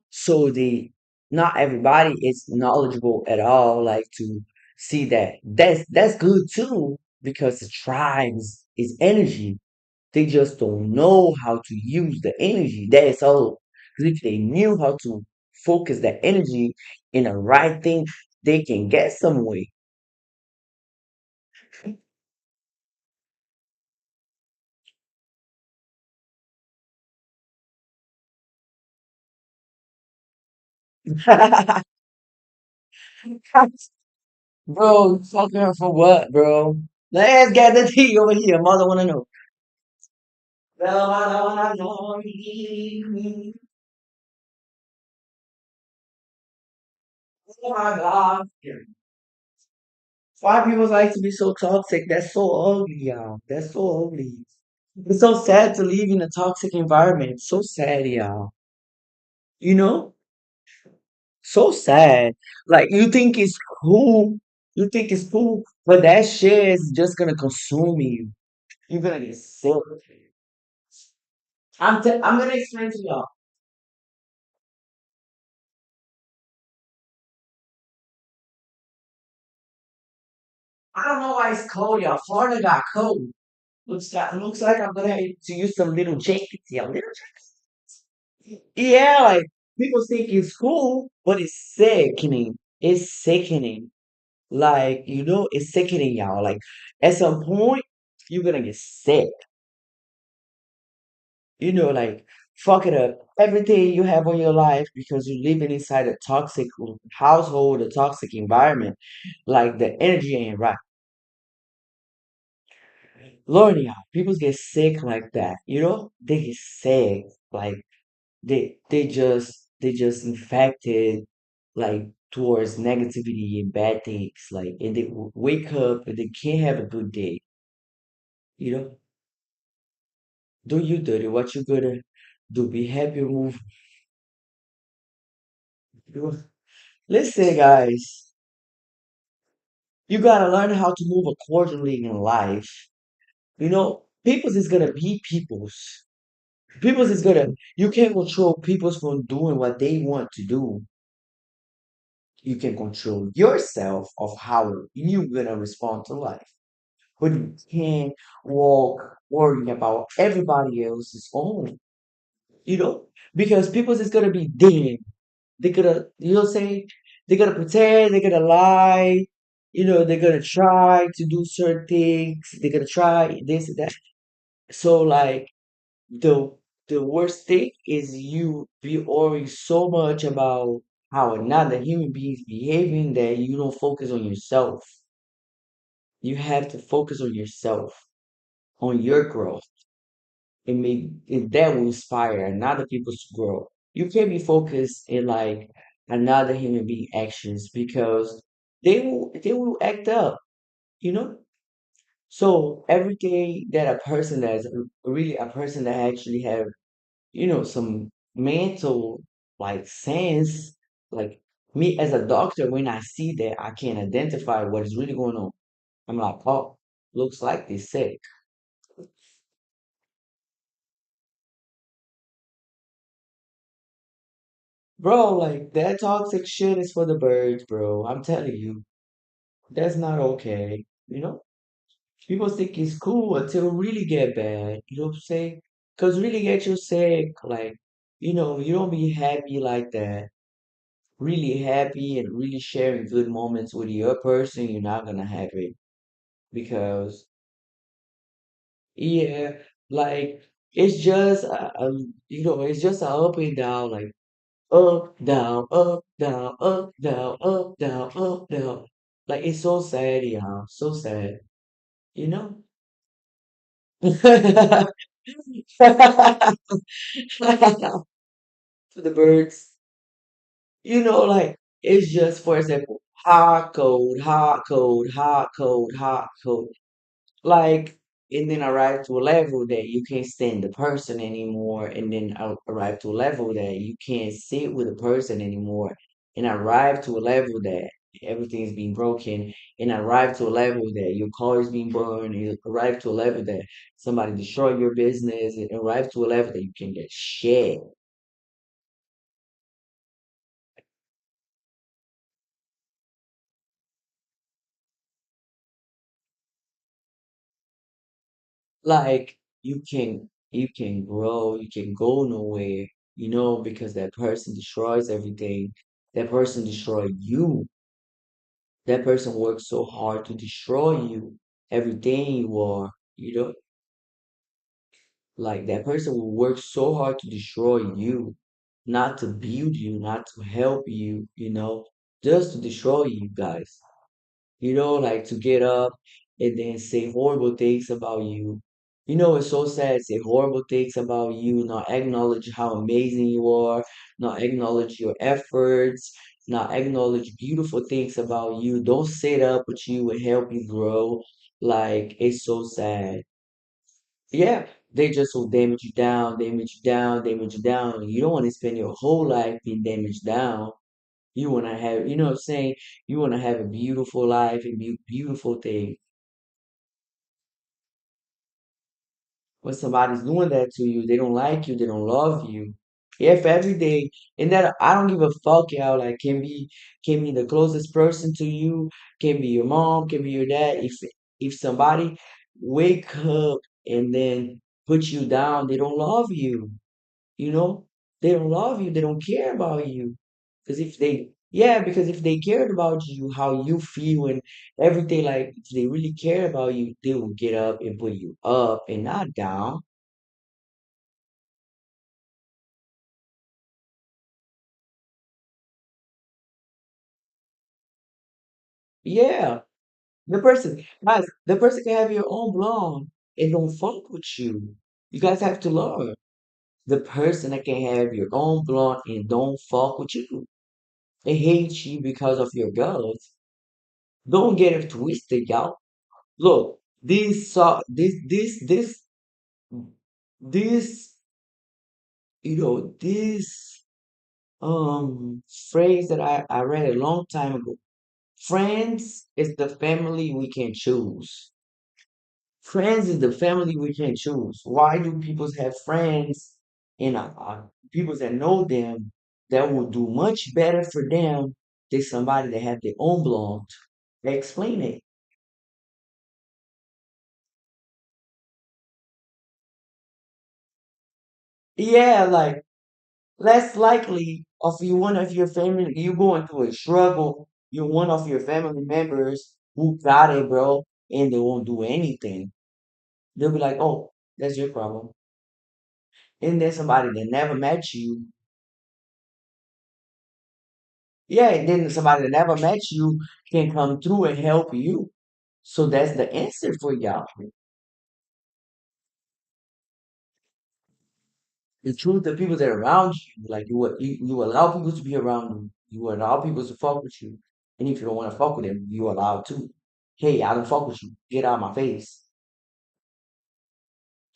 So not everybody is knowledgeable at all. Like to see that that's good too because the tribes is energy. They just don't know how to use the energy. That's all. Because if they knew how to focus that energy in the right thing, they can get somewhere. Bro, fucking her for what, bro? Let's get the tea over here. Mother wanna know. Well, mother wanna know me. Oh my God. Why people like to be so toxic? That's so ugly, y'all. That's so ugly. It's so sad to live in a toxic environment. It's so sad, y'all. You know? So sad. Like you think it's cool, but that shit is just gonna consume you. You're gonna get sick. I'm gonna explain to y'all. I don't know why it's cold, y'all. Florida got cold. Looks like I'm gonna have to use some little jackets, y'all. Little yeah, like people think it's cool, but it's sickening. It's sickening. Like, it's sickening, y'all. Like, at some point, you're gonna get sick. Like, fuck it up. Everything you have on your life because you're living inside a toxic household, a toxic environment. Like, the energy ain't right. Lord, yeah, people get sick like that. They get sick. Like, they just infected like towards negativity and bad things like and they wake up and they can't have a good day you know do you dirty what you gonna do be happy move you- listen guys, you gotta learn how to move accordingly in life. People's is gonna be people's is gonna you can't control people's from doing what they want to do. You can control yourself of how you're gonna respond to life. But you can't walk worrying about everybody else's own, you know? Because people's is gonna be dim. They're gonna, say, they're gonna pretend, they're gonna lie, they're gonna try to do certain things, they're gonna try this and that. So like the the worst thing is you be worrying so much about how another human being is behaving that you don't focus on yourself. You have to focus on yourself, on your growth. That will inspire another people to grow. You can't be focused in like another human being actions because they will act up, you know? So everything that a person that's really a person that actually have, some mental like sense, like me as a doctor, when I see that I can identify what is really going on. I'm like, oh, looks like they're sick. Bro, like that toxic shit is for the birds, bro. I'm telling you, that's not okay. People think it's cool until it really get bad. You know what I'm saying? Cause really get you sick, like, you don't be happy like that. Really happy and really sharing good moments with your person, you're not gonna have it because, yeah, like it's just, it's just a up and down, like up, down, up, down, up, down, up, down, up, down. Like it's so sad, yeah, so sad, you know? For the birds, like it's just for example, hot, cold, hot, cold, hot, cold, hot, cold. Like, and then arrive to a level that you can't stand the person anymore, and then arrive to a level that you can't sit with the person anymore, and arrive to a level that everything's being broken, and arrive to a level that your car is being burned, and you arrive to a level that somebody destroyed your business, and arrive to a level that you can get shit. Like you can grow, you can go nowhere, because that person destroys everything. That person destroyed you. That person worked so hard to destroy you, everything you are, like that person will work so hard to destroy you, not to build you, not to help you, just to destroy you guys. Like to get up and then say horrible things about you. It's so sad, say horrible things about you, not acknowledge how amazing you are, not acknowledge your efforts, not acknowledge beautiful things about you, don't sit up with you and help you grow. Like, it's so sad. Yeah, they just will damage you down, damage you down, damage you down. You don't want to spend your whole life being damaged down. You want to have, you know what I'm saying? You want to have a beautiful life and beautiful things. When somebody's doing that to you, they don't like you, they don't love you. If every day, and that I don't give a fuck, y'all. Like, can be the closest person to you, can be your mom, can be your dad. If somebody wake up and then put you down, they don't love you. You know, they don't love you. They don't care about you. Because if they, yeah, because if they cared about you, how you feel and everything, like if they really care about you, they will get up and put you up and not down. Yeah, guys, the person can have your own blonde and don't fuck with you. You guys have to learn. The person that can have your own blonde and don't fuck with you. They hate you because of your girls. Don't get it twisted, y'all. Look, this, this phrase that I read a long time ago. Friends is the family we can choose. Friends is the family we can choose. Why do people have friends and people that know them that will do much better for them than somebody that have their own blonde? Explain it. Yeah, like less likely of you one of your family you going through a struggle, you're one of your family members who got it, bro, and they won't do anything. They'll be like, oh, that's your problem. And then somebody that never met you, yeah, and then somebody that never met you can come through and help you. So that's the answer for y'all. The truth, the people that are around you, like you allow people to be around you. You allow people to fuck with you. And if you don't want to fuck with them, you allow to. Hey, I don't fuck with you. Get out of my face.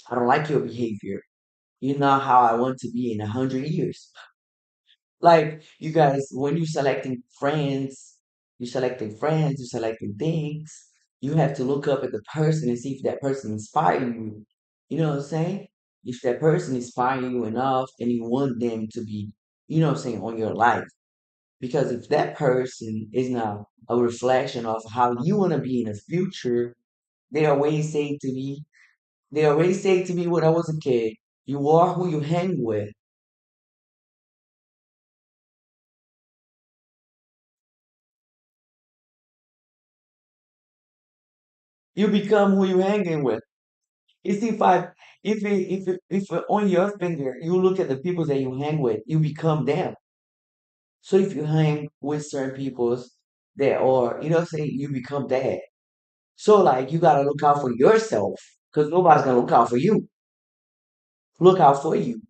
I don't like your behavior. You're not how I want to be in 100 years. Like you guys, when you're selecting things, you have to look up at the person and see if that person inspires you. You know what I'm saying? If that person inspires you enough and you want them to be, you know what I'm saying, on your life. Because if that person is not a reflection of how you want to be in the future, they always say to me, they always say to me when I was a kid, you are who you hang with. You become who you hanging with. You see, if on your finger you look at the people that you hang with, you become them. So if you hang with certain peoples that are, you know, what I'm saying you become that. So like you gotta look out for yourself because nobody's gonna look out for you. Look out for you.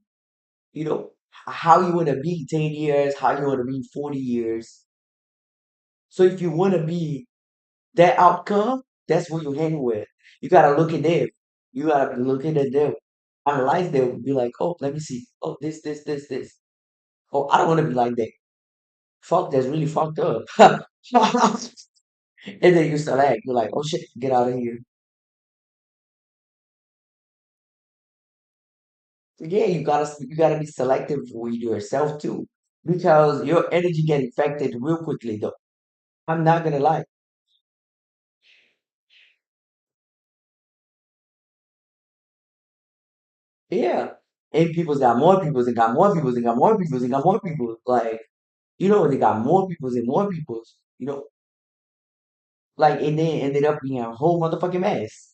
You know how you wanna be 10 years, how you wanna be 40 years. So if you wanna be that outcome, that's who you hang with. You gotta look at them. You gotta be looking at them. Analyze them. Be like, oh, let me see. Oh, this. Oh, I don't want to be like that. Fuck, that's really fucked up. And then you select. You're like, oh shit, get out of here. Yeah, you gotta be selective with yourself too, because your energy get affected real quickly. Though I'm not gonna lie. Yeah, and people's got more people's and got more people's and got more people's and got more people. Like they got more people's and more people's. Like and then ended up being a whole motherfucking mess.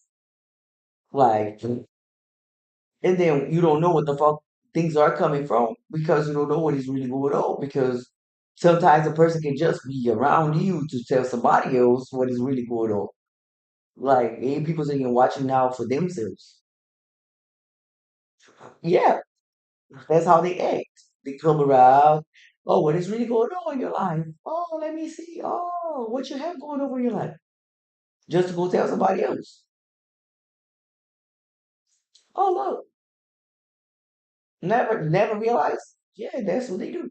Like and then you don't know what the fuck things are coming from because you don't know what is really going on because sometimes a person can just be around you to tell somebody else what is really going on. Like ain't people saying watching out for themselves. Yeah, that's how they act. They come around. Oh, what is really going on in your life? Oh, let me see. Oh, what you have going over in your life? Just to go tell somebody else. Oh, look, never realize. Yeah, that's what they do.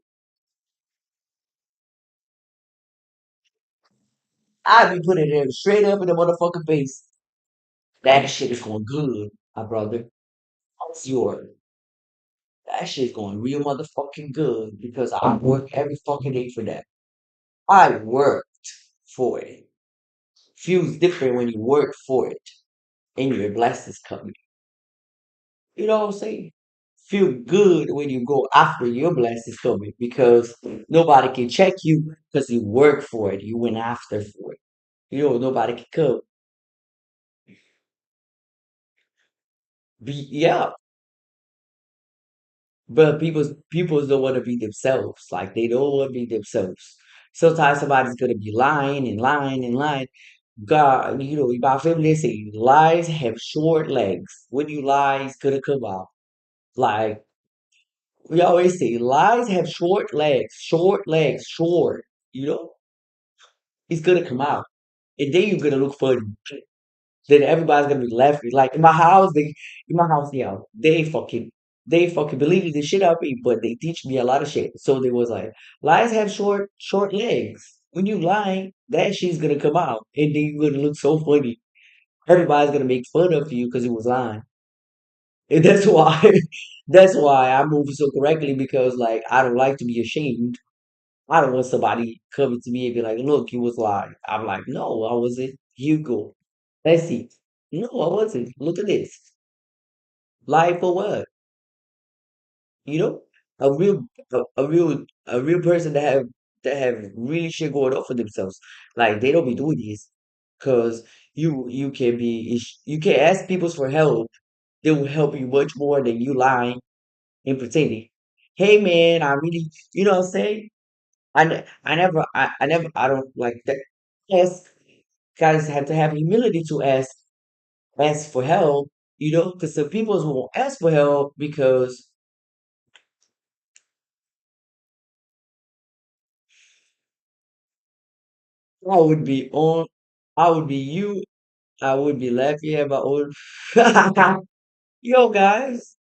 I be putting it straight up in the motherfucking face. That shit is going good, my brother. It's your that shit's going real motherfucking good because I work every fucking day for that. I worked for it. Feels different when you work for it and your blessings coming. You know what I'm saying? Feel good when you go after your blessings coming because nobody can check you because you work for it. You went after for it. You know, nobody can come. Yeah, but people don't want to be themselves. Like they don't want to be themselves. Sometimes somebody's gonna be lying and lying and lying. God, you know, my family they say lies have short legs. When you lie, it's gonna come out. Like we always say, lies have short legs, short. You know, it's gonna come out, and then you're gonna look funny. Then everybody's gonna be laughing. Like in my house, yeah, they fucking believe the shit out of me, but they teach me a lot of shit. So they was like, lies have short legs. When you lie, that shit's gonna come out, and then you're gonna look so funny. Everybody's gonna make fun of you because you was lying, and that's why, that's why I move so correctly because like I don't like to be ashamed. I don't want somebody coming to me and be like, "Look, you was lying." I'm like, "No, I wasn't." You go. Let's see. No, I wasn't. Look at this. Lie for what? You know, a real, a real person that have really shit going on for themselves. Like they don't be doing this because you can be you can ask people for help. They will help you much more than you lying and pretending. Hey man, I really, you know what I'm saying? I never, I don't like that. Yes, guys have to have humility to ask for help, you know, because some people won't ask for help because I would be on, I would be you, I would be laughing at my own. Yo, guys,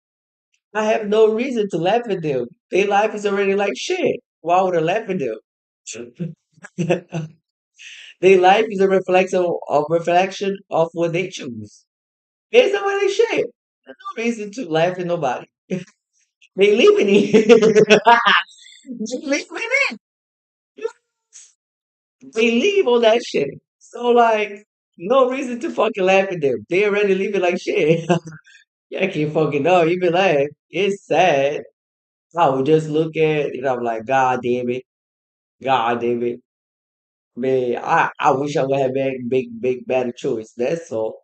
I have no reason to laugh at them. Their life is already like shit. Why would I laugh at them? Their life is a reflection of what they choose. It's already shit. There's no reason to laugh at nobody. They living it. They living it. They leave on that shit. So like, no reason to fucking laugh at them. They already leave it like shit. Yeah, I can't fucking know. You be like, it's sad. I would just look at it. I'm like, God damn it. God damn it. Man, I wish I would have made big better choice. That's all.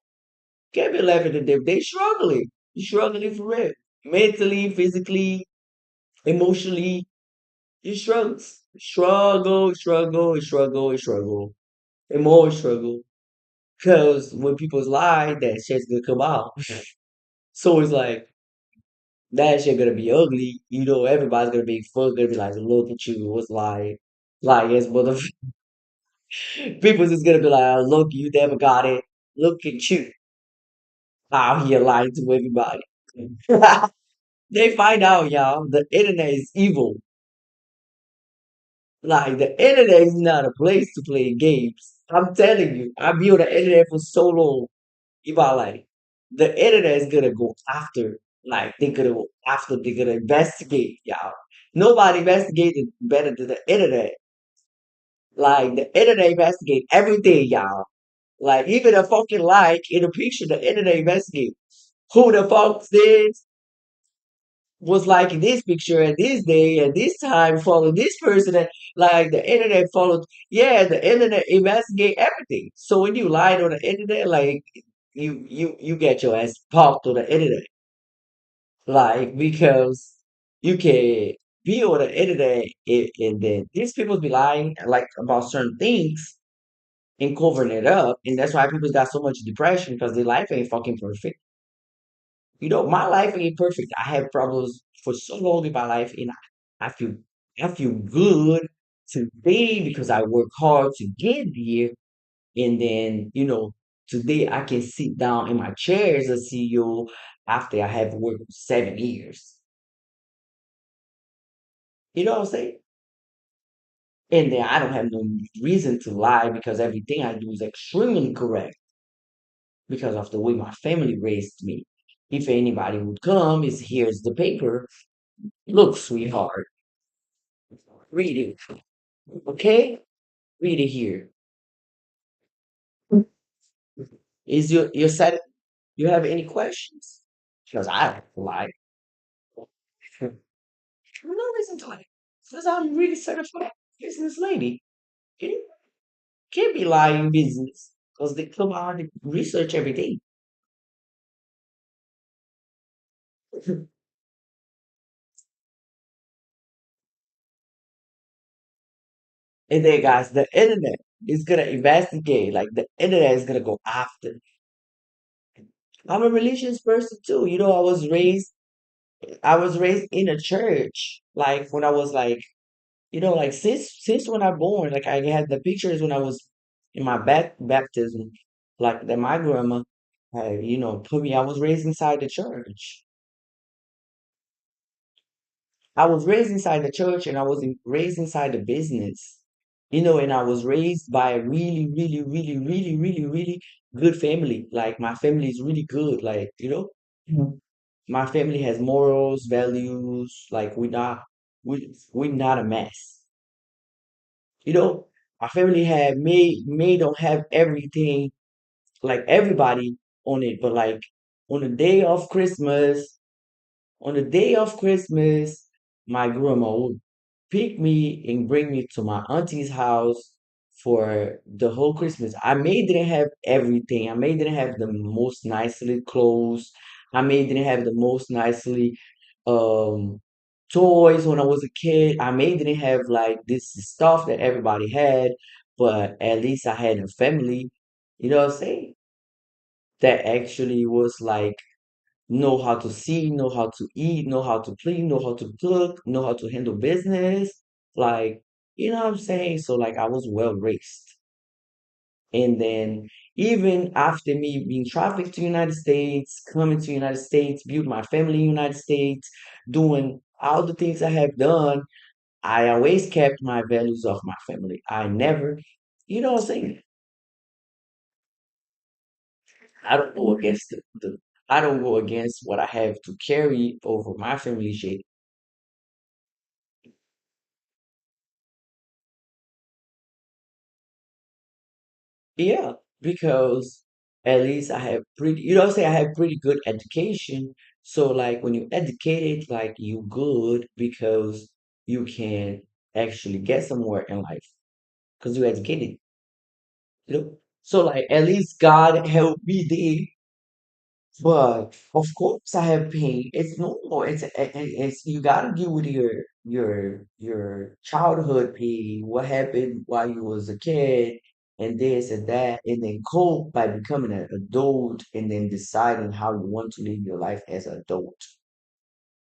Can't be laughing at them. They struggling. Struggling for real. Mentally, physically, emotionally. You struggles. Struggle. And more struggle. Because when people's lie, that shit's gonna come out. So it's like that shit gonna be ugly. You know, everybody's gonna be fun, gonna be like, look at you, what's lying? Like yes, mother people's just gonna be like, oh, look, you never got it. Look at you out here lying to everybody. They find out, y'all, the internet is evil. Like the internet is not a place to play games. I'm telling you, I've been on the internet for so long. About like the internet is gonna go after, like they're gonna investigate y'all. Nobody investigated better than the internet. Like the internet investigate everything, y'all. Like even a fucking like in a picture, the internet investigate who the fuck this was like in this picture at this day at this time follow this person and like the internet followed, yeah, the internet investigate everything. So when you lied on the internet, like you get your ass popped on the internet. Like because you can be on the internet and then these people be lying like about certain things and covering it up, and that's why people got so much depression because their life ain't fucking perfect. You know, my life ain't perfect. I have problems for so long in my life, and I feel I feel good today because I work hard to get here. And then, today I can sit down in my chair as a CEO after I have worked 7 years. You know what I'm saying? And then I don't have no reason to lie because everything I do is extremely correct because of the way my family raised me. If anybody would come, is here's the paper. Look, sweetheart, read it. Okay? Read it here. Is your set? You have any questions? Because I don't lie. No reason to lie. Because I'm really certified business lady. You can't be lying business. Because they come out and research every day. And then guys, the internet is gonna investigate. Like the internet is gonna go after. I'm a religious person too. I was raised in a church. Like when I was like, like since when I born, like I had the pictures when I was in my baptism, like that my grandma had, put me. I was raised inside the church. I was raised inside the church, and I was raised inside the business. And I was raised by a really, really, really, really, really, really good family. Like my family is really good. Like, Mhm. My family has morals, values. Like we're not a mess. You know, my family had may don't have everything like everybody on it, but like on the day of Christmas, on the day of Christmas, my grandma would pick me and bring me to my auntie's house for the whole Christmas. I may didn't have everything. I may didn't have the most nicely clothes. I may didn't have the most nicely um toys when I was a kid. I may didn't have like this stuff that everybody had, but at least I had a family, you know what I'm saying? That actually was like know how to see, know how to eat, know how to clean, know how to cook, know how to handle business. Like, you know what I'm saying? So like I was well raised. And then even after me being trafficked to United States, coming to United States, build my family in United States, doing all the things I have done, I always kept my values of my family. I never, you know what I'm saying? I don't go against I don't go against what I have to carry over my family shit. Yeah, because at least I have pretty, say I have pretty good education. So like when you educated, like you good because you can actually get somewhere in life because you educated, So like at least God helped me there. But of course I have pain. It's normal. It's you gotta deal with your childhood pain, what happened while you was a kid, and this and that, and then cope by becoming an adult and then deciding how you want to live your life as an adult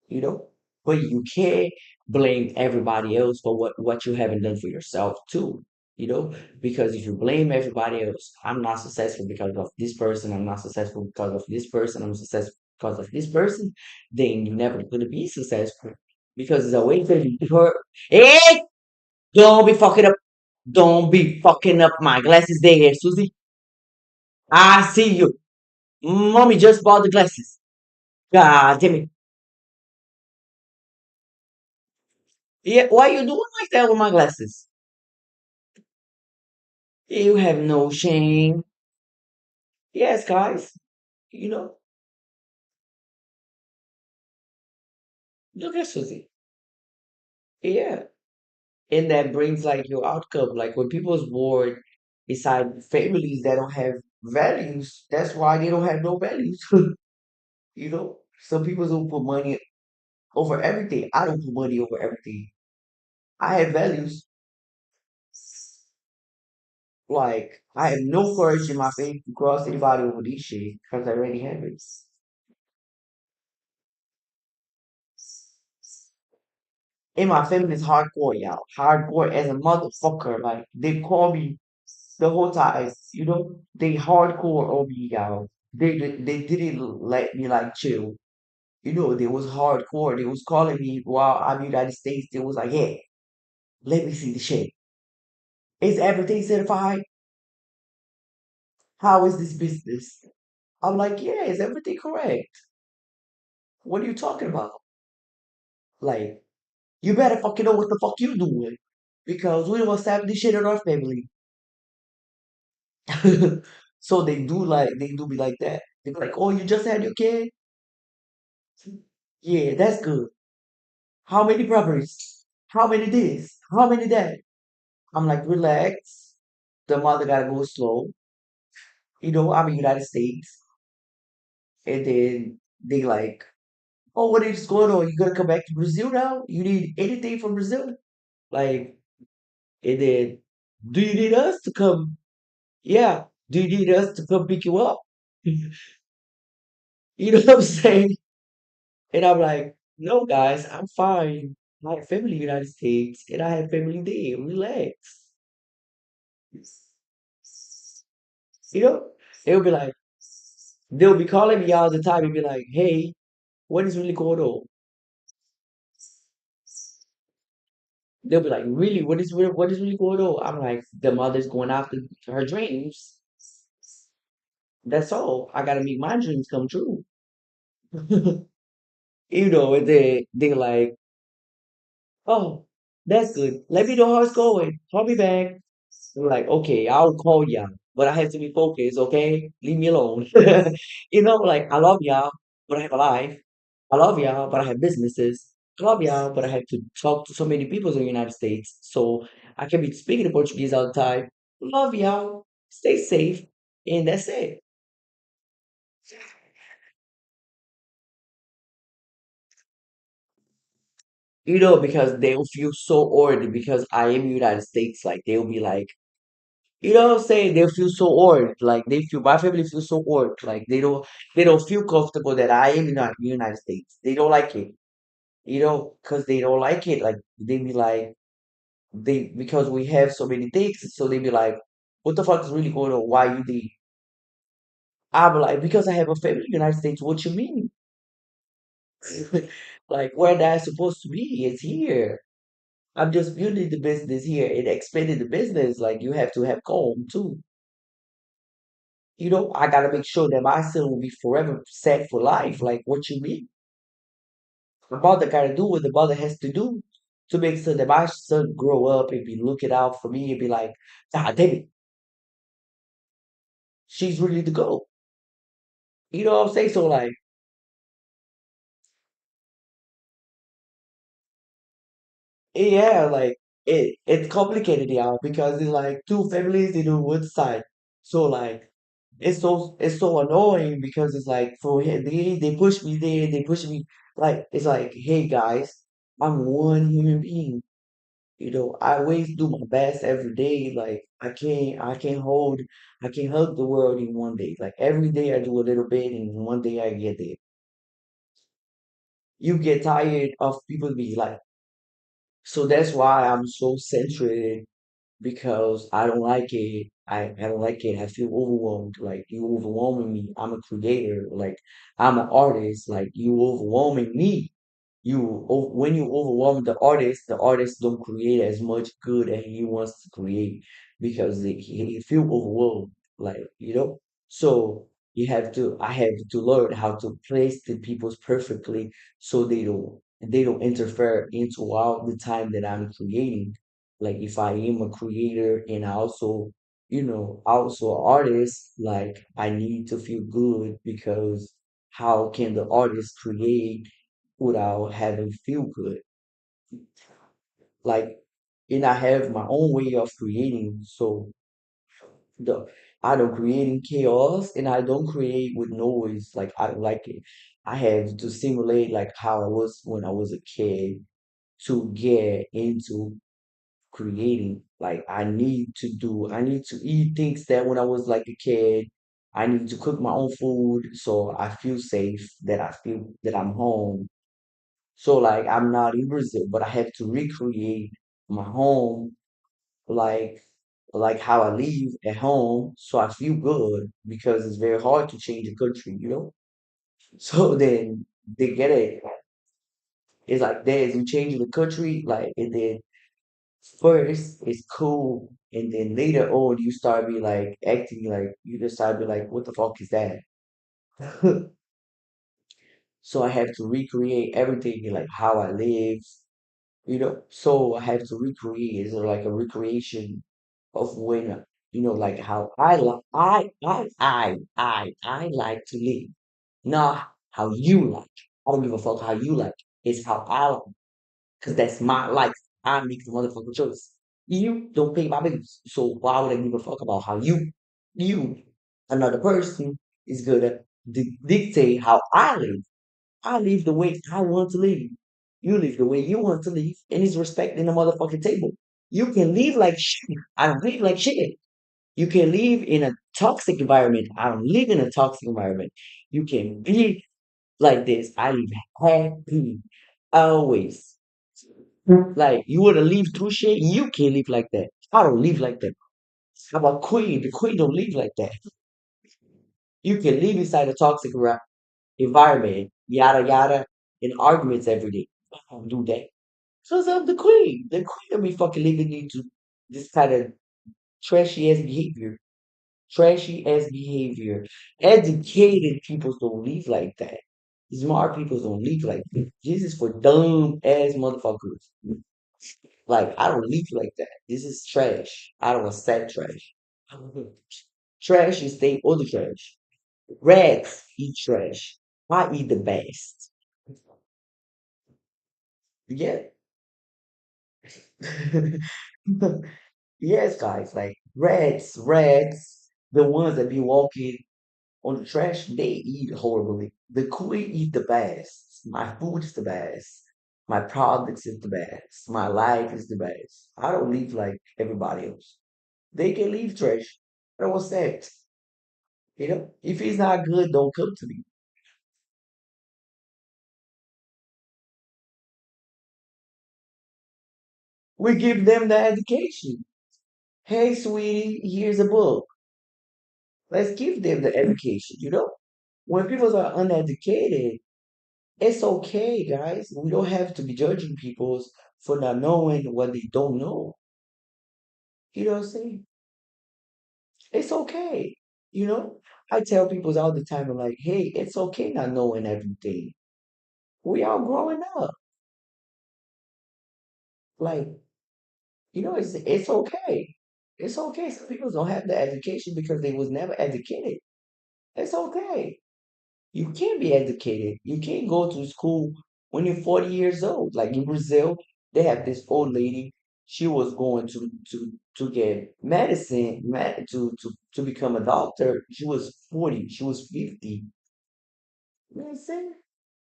you know but you can't blame everybody else for what you haven't done for yourself too because if you blame everybody else, I'm not successful because of this person, I'm not successful because of this person, I'm successful because of this person, then you're never going to be successful because it's a way for you hey, don't be fucking up my glasses there, Susie. I see you. Mommy just bought the glasses. God damn it. Yeah, why you doing like that with my glasses? You have no shame. Yes, guys. You know, look at Susie. Yeah. And that brings like your outcome. Like when people's bored beside families that don't have values, that's why they don't have no values. Some people don't put money over everything. I don't put money over everything. I have values. Like I have no courage in my faith to cross anybody over this shit because I already have it. And my family is hardcore, y'all. Hardcore as a motherfucker. Like they call me the whole time, they hardcore on me, y'all. They didn't let me like chill. They was hardcore. They was calling me while I'm in the United States. They was like, hey, let me see the shit. Is everything certified? How is this business? I'm like, yeah, is everything correct? What are you talking about? Like, you better fucking know what the fuck you doing. Because we don't want to have this shit in our family. So they do me like that. They be like, oh, you just had your kid? Yeah, that's good. How many properties? How many this? How many that? I'm like, relax. The mother gotta go slow. I'm in the United States. And then they like, oh, what is going on? You gonna come back to Brazil now? You need anything from Brazil? Like, and then, do you need us to come? Yeah. Do you need us to come pick you up? You know what I'm saying? And I'm like, no, guys, I'm fine. I have family in the United States and I have family there. Relax. You know, they'll be like, they'll be calling me all the time and be like, hey, what is really going on? They'll be like, really, what is really going on? I'm like, the mother's going after her dreams. That's all. I gotta make my dreams come true. And they like, oh, that's good. Let me know how it's going. Call me back. I'm like, okay, I'll call ya, but I have to be focused, okay? Leave me alone. Like I love y'all, but I have a life. I love y'all, but I have businesses. I love y'all, but I have to talk to so many people in the United States. So I can be speaking Portuguese all the time. Love y'all. Stay safe. And that's it. Because they'll feel so ordered because I am United States. Like they'll be like, what I'm saying? They feel so old. Like my family feels so old. Like they don't feel comfortable that I am in the United States. They don't like it. Because they don't like it. Like they be like because we have so many things, so they be like, what the fuck is really going on? Why you the I'm like, because I have a family in the United States. What you mean? Like where that supposed to be? It's here. I'm just building the business here and expanding the business. Like you have to have calm too. I gotta make sure that my son will be forever set for life. Like, what you mean? The mother gotta do what the mother has to do to make sure that my son grow up and be looking out for me and be like, ah, damn it, she's ready to go. You know what I'm saying? So, like, yeah, like it's complicated, y'all, because it's like two families in one side. So, like, it's so annoying because it's like for him, they push me there, they push me like it's like, hey guys, I'm one human being. I always do my best every day. Like I can't hug the world in one day. Like every day I do a little bit and one day I get there. You get tired of people be like, so that's why I'm so centered because I don't like it. I don't like it. I feel overwhelmed. Like you overwhelming me. I'm a creator. Like I'm an artist. Like you overwhelming me. When you overwhelm the artist don't create as much good as he wants to create because he feel overwhelmed. Like so I have to learn how to place the peoples perfectly so they don't interfere into all the time that I'm creating. Like if I am a creator and I also an artist, like I need to feel good because how can the artist create without having feel good? Like, and I have my own way of creating, so the I don't create in chaos and I don't create with noise. Like I don't like it. I have to simulate like how I was when I was a kid to get into creating. Like I need to eat things that when I was like a kid, I need to cook my own food so I feel safe, that I feel that I'm home. So like I'm not in Brazil, but I have to recreate my home like how I live at home, so I feel good because it's very hard to change the country, you know? So then they get it. It's like there's you changing the country, like and then first it's cool, and then later on you start be like acting like you just start be like, what the fuck is that? So I have to recreate everything like how I live, you know. So I have to recreate. It's like a recreation of when like how I like I like to live, not how you like. I don't give a fuck how you like. It's how I like, because that's my life. I make the motherfucking choice. You don't pay my bills, so why would I give a fuck about how you, another person, is gonna dictate how I live? I live the way I want to live. You live the way you want to live, and it's respecting the motherfucking table. You can live like shit. I don't live like shit. You can live in a toxic environment. I don't live in a toxic environment. You can be like this. I live happy always. Like you wanna live through shit, you can't live like that. I don't live like that. How about Queen? The Queen don't live like that. You can live inside a toxic environment, yada yada, in arguments every day. I don't do that. Because I'm the Queen. The Queen don't be fucking living into this kind of trashy ass behavior. Trashy ass behavior. Educated people don't live like that. Smart people don't live like that. This is for dumb ass motherfuckers. Like, I don't live like that. This is trash. I don't accept trash. Trash is the other trash. Rats eat trash. I eat the best. Yeah. Yes, guys, like rats, the ones that be walking on the trash, they eat horribly. The queen eat the best. My food is the best. My products is the best. My life is the best. I don't live like everybody else. They can leave trash. I don't accept. If it's not good, don't come to me. We give them the education. Hey, sweetie, here's a book. Let's give them the education. When people are uneducated, it's okay, guys. We don't have to be judging people for not knowing what they don't know. You know what I'm saying? It's okay. You know, I tell people all the time, I'm like, hey, it's okay not knowing everything. We all growing up. Like, it's okay. It's okay. Some people don't have the education because they was never educated. It's okay. You can be educated. You can't go to school when you're 40 years old. Like in Brazil, they have this old lady. She was going to get medicine, to become a doctor. She was 40. She was 50. You know what I'm saying?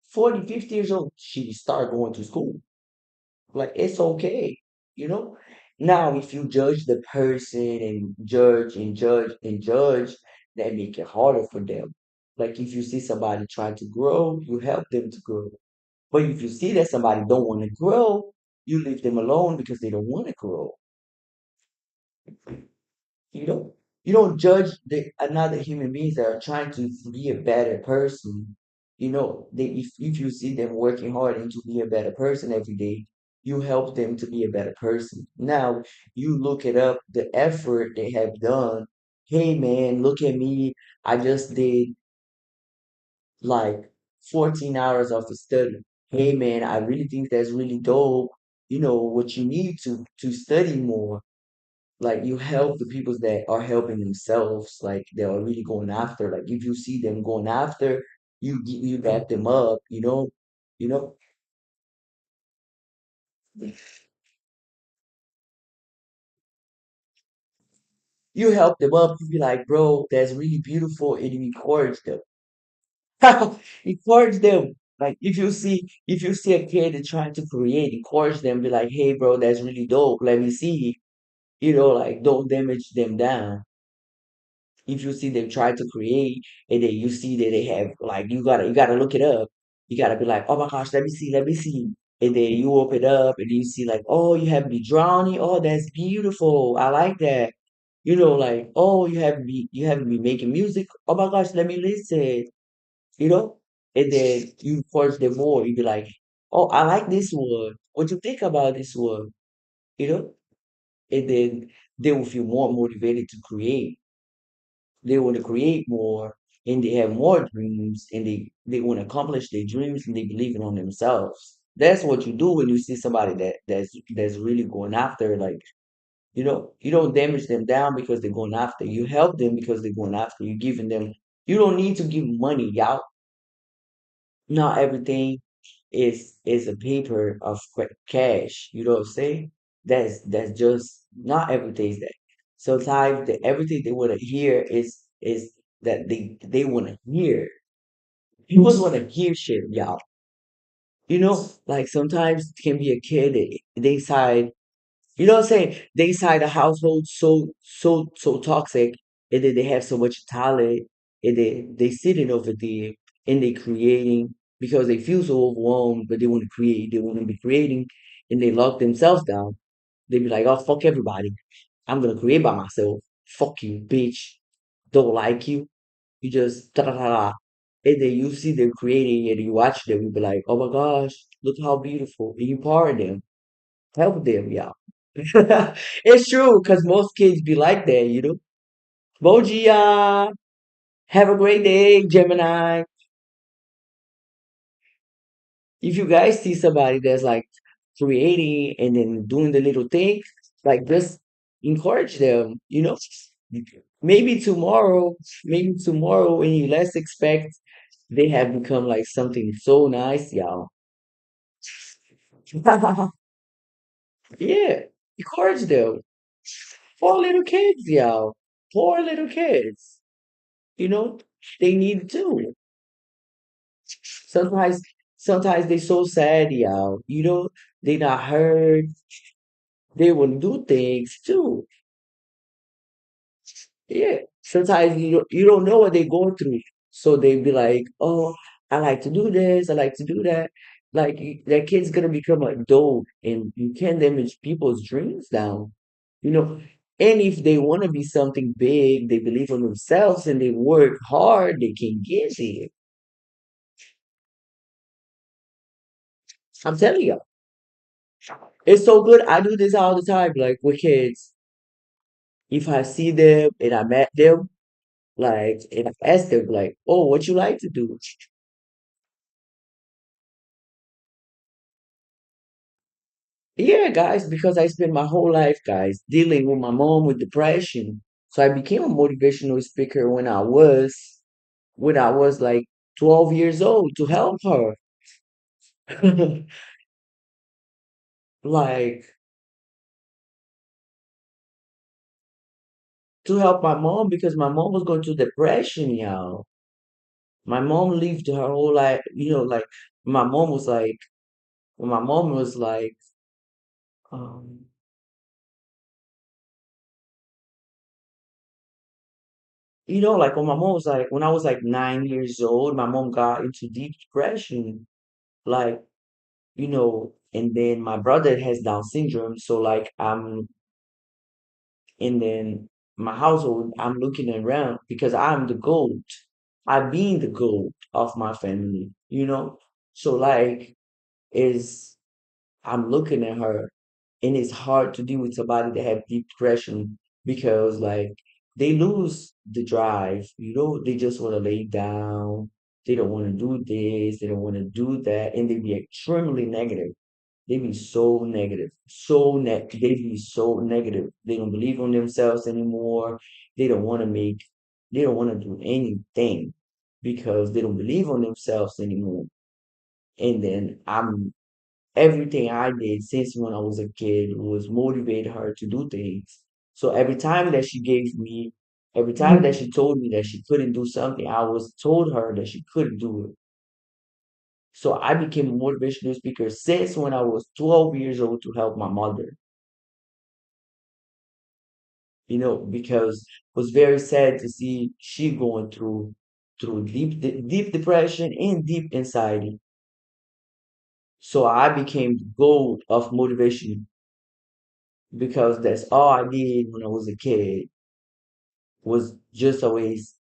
40, 50 years old. She started going to school. Like it's okay, you know. Now, if you judge the person and judge and judge and judge, that make it harder for them. Like if you see somebody trying to grow, you help them to grow. But if you see that somebody don't want to grow, you leave them alone because they don't want to grow. You know, you don't judge another human beings that are trying to be a better person. If you see them working hard and to be a better person every day, you help them to be a better person. Now you look it up, the effort they have done. Hey man, look at me. I just did like 14 hours of a study. Hey man, I really think that's really dope. What you need to study more, like you help the people that are helping themselves, like they are really going after. Like if you see them going after, you back them up. You know, you help them up. You be like, bro, that's really beautiful, and you encourage them. Encourage them. Like if you see a kid that's trying to create, encourage them. Be like, hey, bro, that's really dope. Let me see. Like don't damage them down. If you see them try to create and then you see that they have like you gotta look it up. You gotta be like, oh my gosh, let me see. And then you open it up and you see like, oh, you have me drowning. Oh, that's beautiful. I like that. Like, oh, you have me making music. Oh my gosh, let me listen. You know? And then you forge them more. You be like, oh, I like this one. What you think about this one? You know? And then they will feel more motivated to create. They want to create more and they have more dreams and they want to accomplish their dreams and they believe in on themselves. That's what you do when you see somebody that's really going after, like, you don't damage them down because they're going after. You help them because they're going after. You giving them. You don't need to give money, y'all. Not everything is a paper of cash. You know what I'm saying? That's just not everything is that. Sometimes everything they want to hear is that they want to hear. People want to hear shit, y'all. Like sometimes it can be a kid. They side. You know what I'm saying? They inside a household so toxic, and then they have so much talent, and they sitting over there and they creating because they feel so overwhelmed, but they want to create, they want to be creating, and they lock themselves down. They be like, "Oh fuck everybody, I'm gonna create by myself. Fuck you, bitch. Don't like you. You just da da da da." And then you see them creating, and you watch them, you be like, "Oh my gosh, look how beautiful!" And you part them, help them, yeah. It's true, because most kids be like that. Bom dia. Have a great day, Gemini. If you guys see somebody that's like creating and then doing the little things, like just encourage them. Maybe maybe tomorrow when you less expect, they have become like something so nice, y'all. Yeah, encourage them. Poor little kids, y'all. Poor little kids. You know, they need it too. Sometimes, sometimes they so sad, y'all. They not heard. They will do things too. Yeah. Sometimes you don't know what they go through. So they be like, oh, I like to do this. I like to do that. Like that kid's gonna become an adult, and you can't damage people's dreams down. You know. And if they want to be something big, they believe in themselves and they work hard, they can get it. I'm telling you. It's so good. I do this all the time, like with kids. If I see them and I met them, like, and I ask them, like, oh, what you like to do? Yeah, guys, because I spent my whole life, guys, dealing with my mom with depression. So I became a motivational speaker when I was like 12 years old to help her. Like, to help my mom because my mom was going through depression, y'all. My mom lived her whole life, like my mom was like, when my mom was like, um, like when my mom was like, when I was like 9 years old, my mom got into deep depression, like, and then my brother has Down syndrome, so like and then my household, I'm looking around because I'm the goat. I've been the goat of my family. So like, is I'm looking at her, and it's hard to deal with somebody that have deep depression because like they lose the drive. They just want to lay down. They don't want to do this. They don't want to do that, and they be extremely negative. They be so negative, they be so negative. They don't believe on themselves anymore. They don't want to make. They don't want to do anything because they don't believe on themselves anymore. And then everything I did since when I was a kid was motivate her to do things. So every time that she told me that she couldn't do something, I was told her that she couldn't do it. So I became a motivational speaker since when I was 12 years old to help my mother, because it was very sad to see she going through deep depression and deep anxiety. So I became the gold of motivation because that's all I did when I was a kid was just always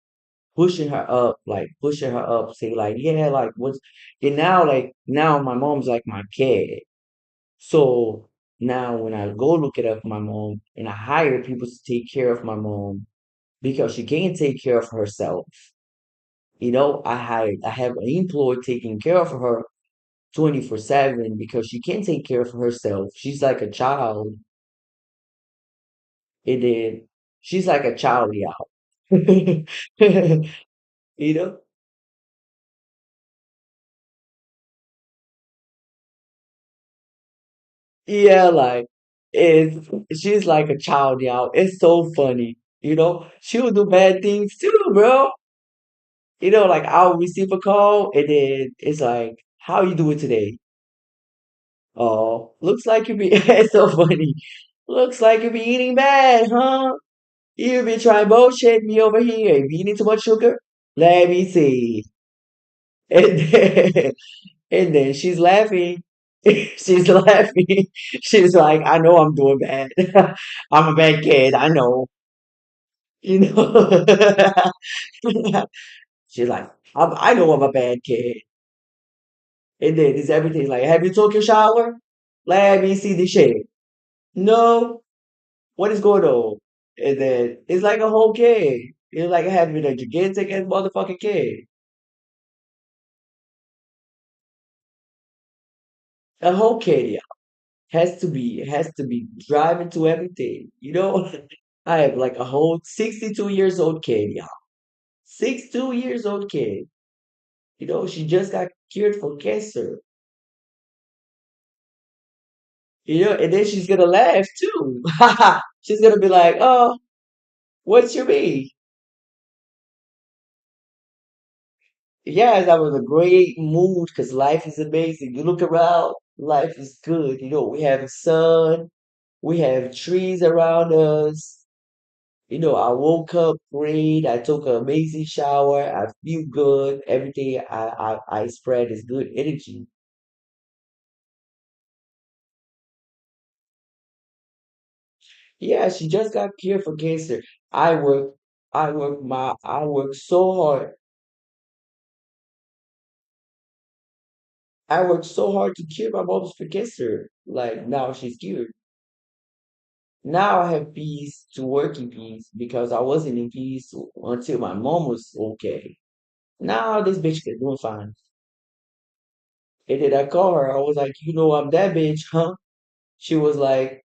pushing her up, like pushing her up, say like, yeah, like what's and now like now my mom's like my kid. So now when I go look it up my mom and I hire people to take care of my mom because she can't take care of herself. I have an employee taking care of her 24/7 because she can't take care of herself. She's like a child. And then she's like a child, y'all. You know? Yeah, like it's she's like a child, y'all. It's so funny. She'll do bad things too, bro. Like I'll receive a call and then it's like, how you doing today? Oh, looks like you be it's so funny. Looks like you be eating bad, huh? You be trying bullshit me over here. You be eating too much sugar? Let me see. And then, and then she's laughing. She's laughing. She's like, I know I'm doing bad. I'm a bad kid. I know. You know. She's like, I know I'm a bad kid. And then it's everything like, have you took your shower? Let me see the shit. No. What is going on? And then it's like a whole kid. It's like having a gigantic ass motherfucking kid. A whole kid, yeah. It has to be driving to everything. I have like a whole 62 years old kid, yeah. 62 years old kid. She just got cured for cancer. And then she's gonna laugh too. She's gonna be like, "Oh, what you mean?" Yes, I was a great mood because life is amazing. You look around, life is good. We have sun, we have trees around us. I woke up great. I took an amazing shower. I feel good. Everything I spread is good energy. Yeah, she just got cured for cancer. I work, I work so hard. I worked so hard to cure my mom's for cancer. Like now she's cured. Now I have peace to work in peace because I wasn't in peace until my mom was okay. Now this bitch is doing fine. And then I call her. I was like, I'm that bitch, huh? She was like,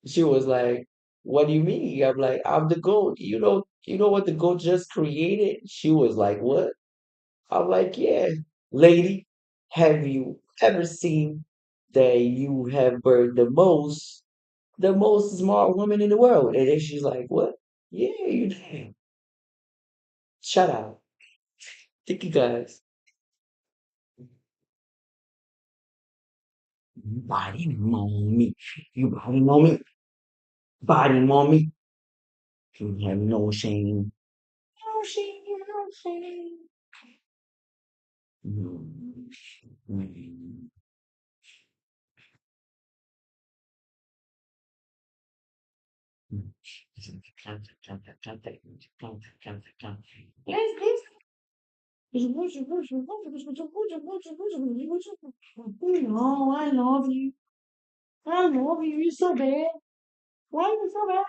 she was like, what do you mean? I'm like, I'm the goat. You know what the goat just created? She was like, what? I'm like, yeah, lady, have you ever seen that you have birthed the most smart woman in the world? And then she's like, what? Yeah, you did. Shut up. Thank you guys. Body mommy. You body mommy. Body mommy. You have no shame. No shame, no shame. Mm. Mm. Yes, no, I love you. I love you. You're so bad. Why are you so bad?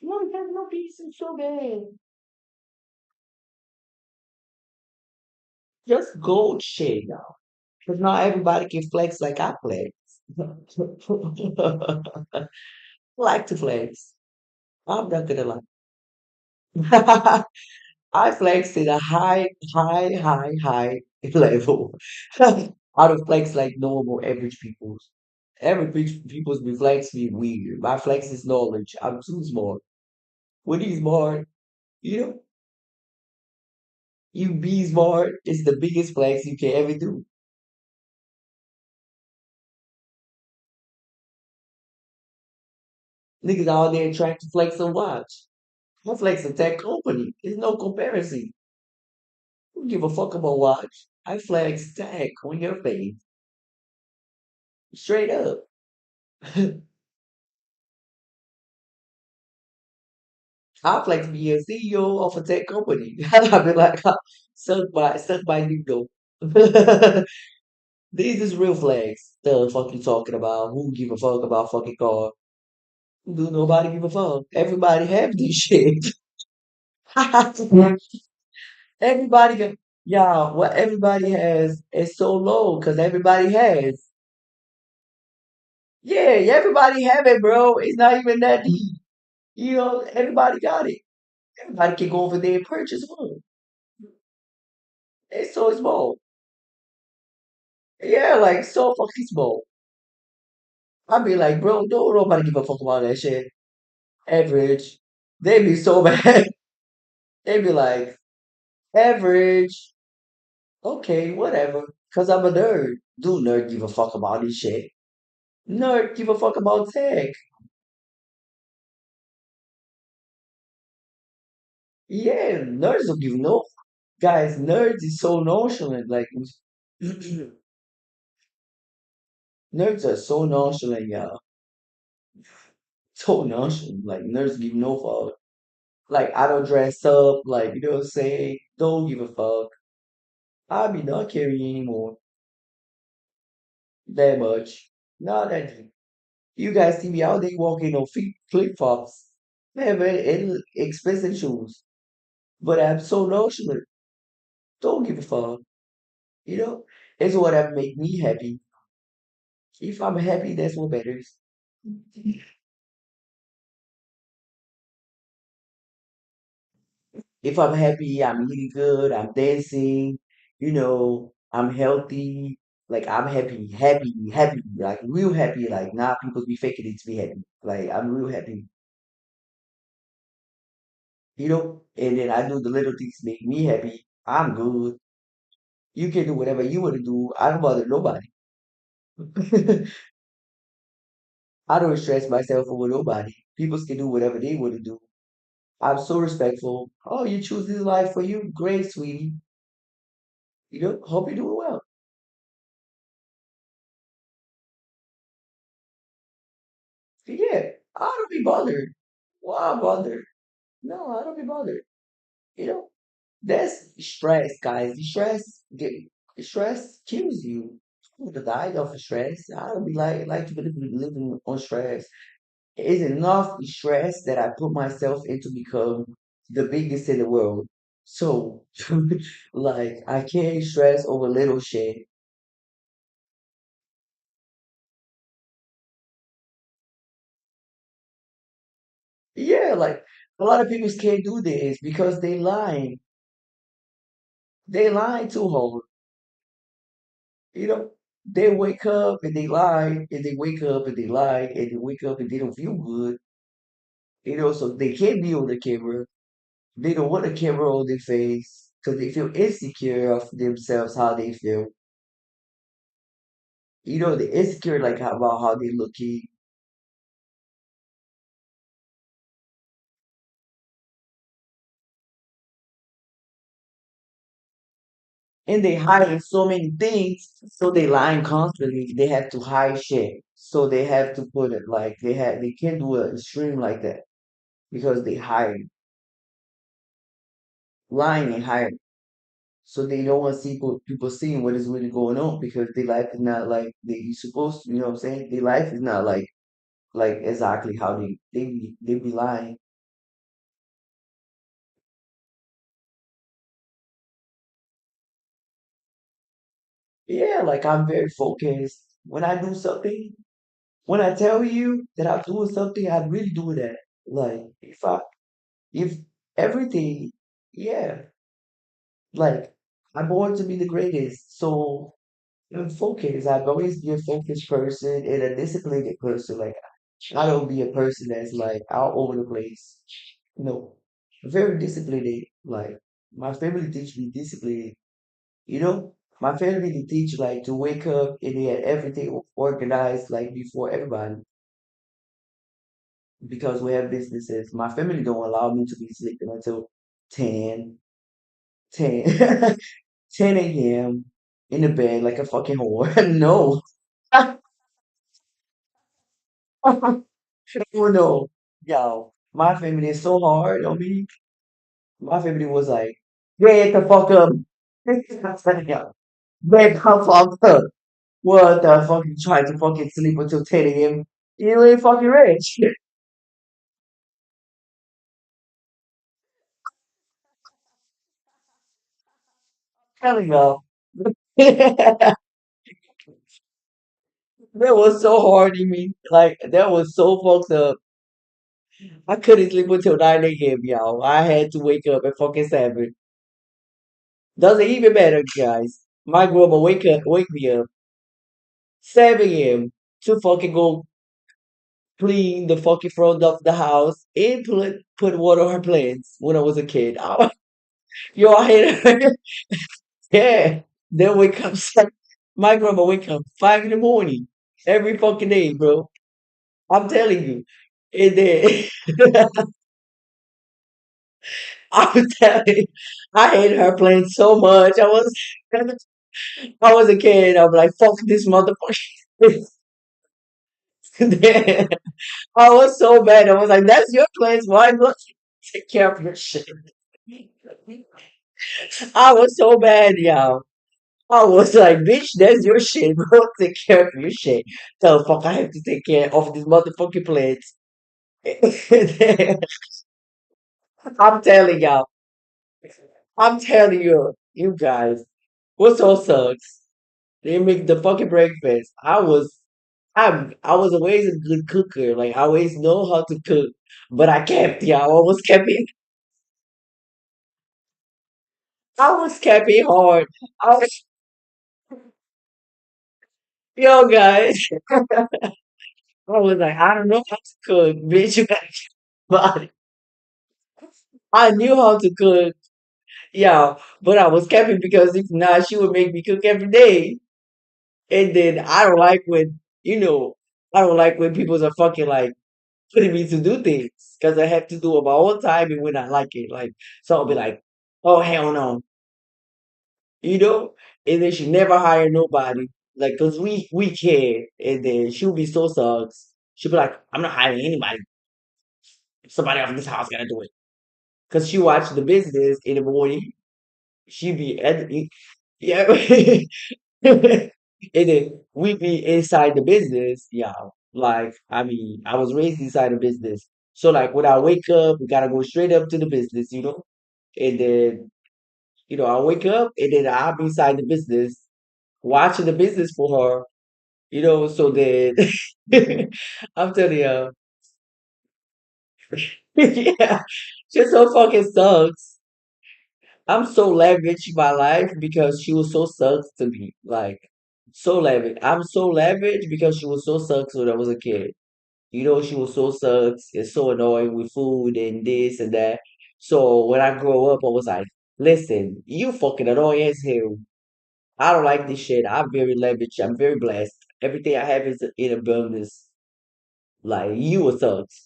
You don't have no peace. It's so bad. Just gold shit, y'all. Because not everybody can flex like I flex. Like to flex. I'm not gonna lie. I flex in a high, high, high, high level. I don't flex like normal average people's. Average people's be flex me weird. My flex is knowledge. I'm too smart. When he's smart, you know, you be smart is the biggest flex you can ever do. Niggas out there trying to flex a watch. I flex a tech company. There's no comparison. Who give a fuck about watch? I flex tag on your face. Straight up. I flex be a CEO of a tech company. I be like, suck my ego. These is real flags. The fuck you talking about? Who give a fuck about fucking car? Do nobody give a fuck? Everybody have this shit. Everybody got, yeah, what everybody has is so low because everybody has. Yeah, everybody have it, bro. It's not even that deep. Everybody got it. Everybody can go over there and purchase one. It's so small. Yeah, like so fucking small. I be like, bro, don't nobody give a fuck about that shit. Average. They be so bad. They be like, average. Okay, whatever. Cause I'm a nerd. Do nerd give a fuck about this shit? Nerd give a fuck about tech. Yeah, nerds don't give no. Guys, nerds is so nonchalant. Like, nerds are so nonchalant, y'all. So nonchalant. Like, nerds give no fuck. Like, I don't dress up. Like, you know what I'm saying? Don't give a fuck. I be not caring anymore. That much. Not that deep. You guys see me out there walking on flip flops. Man, and expensive shoes. But I'm so nonchalant. Don't give a fuck. You know? It's whatever make me happy. If I'm happy, that's what matters. If I'm happy, I'm eating good, I'm dancing, I'm healthy, like I'm happy, happy, happy, like real happy, like not people be faking it to be happy. Like I'm real happy, and then I do the little things make me happy. I'm good. You can do whatever you want to do. I don't bother nobody. I don't stress myself over nobody. People can do whatever they want to do. I'm so respectful. Oh, you choose this life for you? Great, sweetie. Hope you're doing well. Yeah, I don't be bothered. Why bother? No, I don't be bothered. You know, that's stress, guys. Stress kills you. People die of stress. I don't be like to be living on stress. It's enough stress that I put myself into become the biggest in the world. So, like, I can't stress over little shit. Yeah, like a lot of people can't do this because they lying. They lying too hard. You know, they wake up and they lie, and they wake up and they lie, and they wake up and they don't feel good. So they can't be on the camera. They don't want a camera on their face because they feel insecure of themselves, how they feel. They're insecure like about how they looking. And they hide so many things, so they lying constantly. They have to hide shit. So they have to put it like they can't do a stream like that because they hide, lying and hiding. So they don't want to see people seeing what is really going on because their life is not like they supposed to. You know what I'm saying? Their life is not like exactly how they be lying. Yeah, like I'm very focused. When I do something, when I tell you that I'm doing something, I really do that. Like if everything, yeah, like I'm born to be the greatest. So I'm focused. I've always been a focused person and a disciplined person. Like I don't be a person that's like all over the place. No, very disciplined. Like my family teach me discipline. My family they teach like to wake up and they had everything organized like before everybody because we have businesses. My family don't allow me to be sleeping until 10, 10. 10 a.m. in the bed like a fucking whore. No. Oh no. Yo, my family is so hard on me. My family was like, get the fuck up. Yo, get the fuck up. What the fuck you trying to fucking sleep until 10 a.m.? You ain't fucking rich. Telling y'all. That was so hard on me. Like, that was so fucked up. I couldn't sleep until 9 a.m., y'all. I had to wake up at fucking 7. Doesn't even matter, guys. My grandma wake me up 7 a.m. to fucking go clean the fucking front of the house and put water on her plants when I was a kid. Yo, I hate her. Yeah. Then wake up. My grandma wake up 5 in the morning every fucking day, bro. I'm telling you. And then I'm telling you, I hate her playing so much. I was a kid. I'm like, fuck this motherfucker. Then I was so bad. I was like, that's your place. Why not take care of your shit? I was so bad, y'all. I was like, bitch, that's your shit, bro. Take care of your shit. So fuck, I have to take care of this motherfucking plates. I'm telling y'all. I'm telling you, you guys. What's all sucks? They make the fucking breakfast. I was always a good cooker. Like I always know how to cook. But I kept y'all. I was kept it hard. I was, yo guys. I was like, I don't know how to cook, bitch. You gotta but I knew how to cook. Yeah, but I was kept it because if not, she would make me cook every day. And then I don't like when, I don't like when people are fucking like putting me to do things because I have to do it my own time and when I like it. Like, so I'll be like, oh, hell no, you know? And then she never hire nobody. Like, cause we care. And then she'll be so sucks. She'll be like, I'm not hiring anybody. Somebody else in this house gotta do it. Cause she watch the business in the morning. She be at yeah. And then we be inside the business, yeah. Like, I mean, I was raised inside the business. So like when I wake up, we gotta go straight up to the business. And then, I wake up and then I'll be inside the business, watching the business for her, so then I'm telling you, yeah, she so fucking sucks. I'm so lavish in my life because she was so sucks to me. Like, so lavish. I'm so lavish because she was so sucks when I was a kid. She was so sucks and so annoying with food and this and that. So when I grow up, I was like, listen, you fucking annoying as hell. I don't like this shit. I'm very lavish. I'm very blessed. Everything I have is in abundance. Like, you a sucks.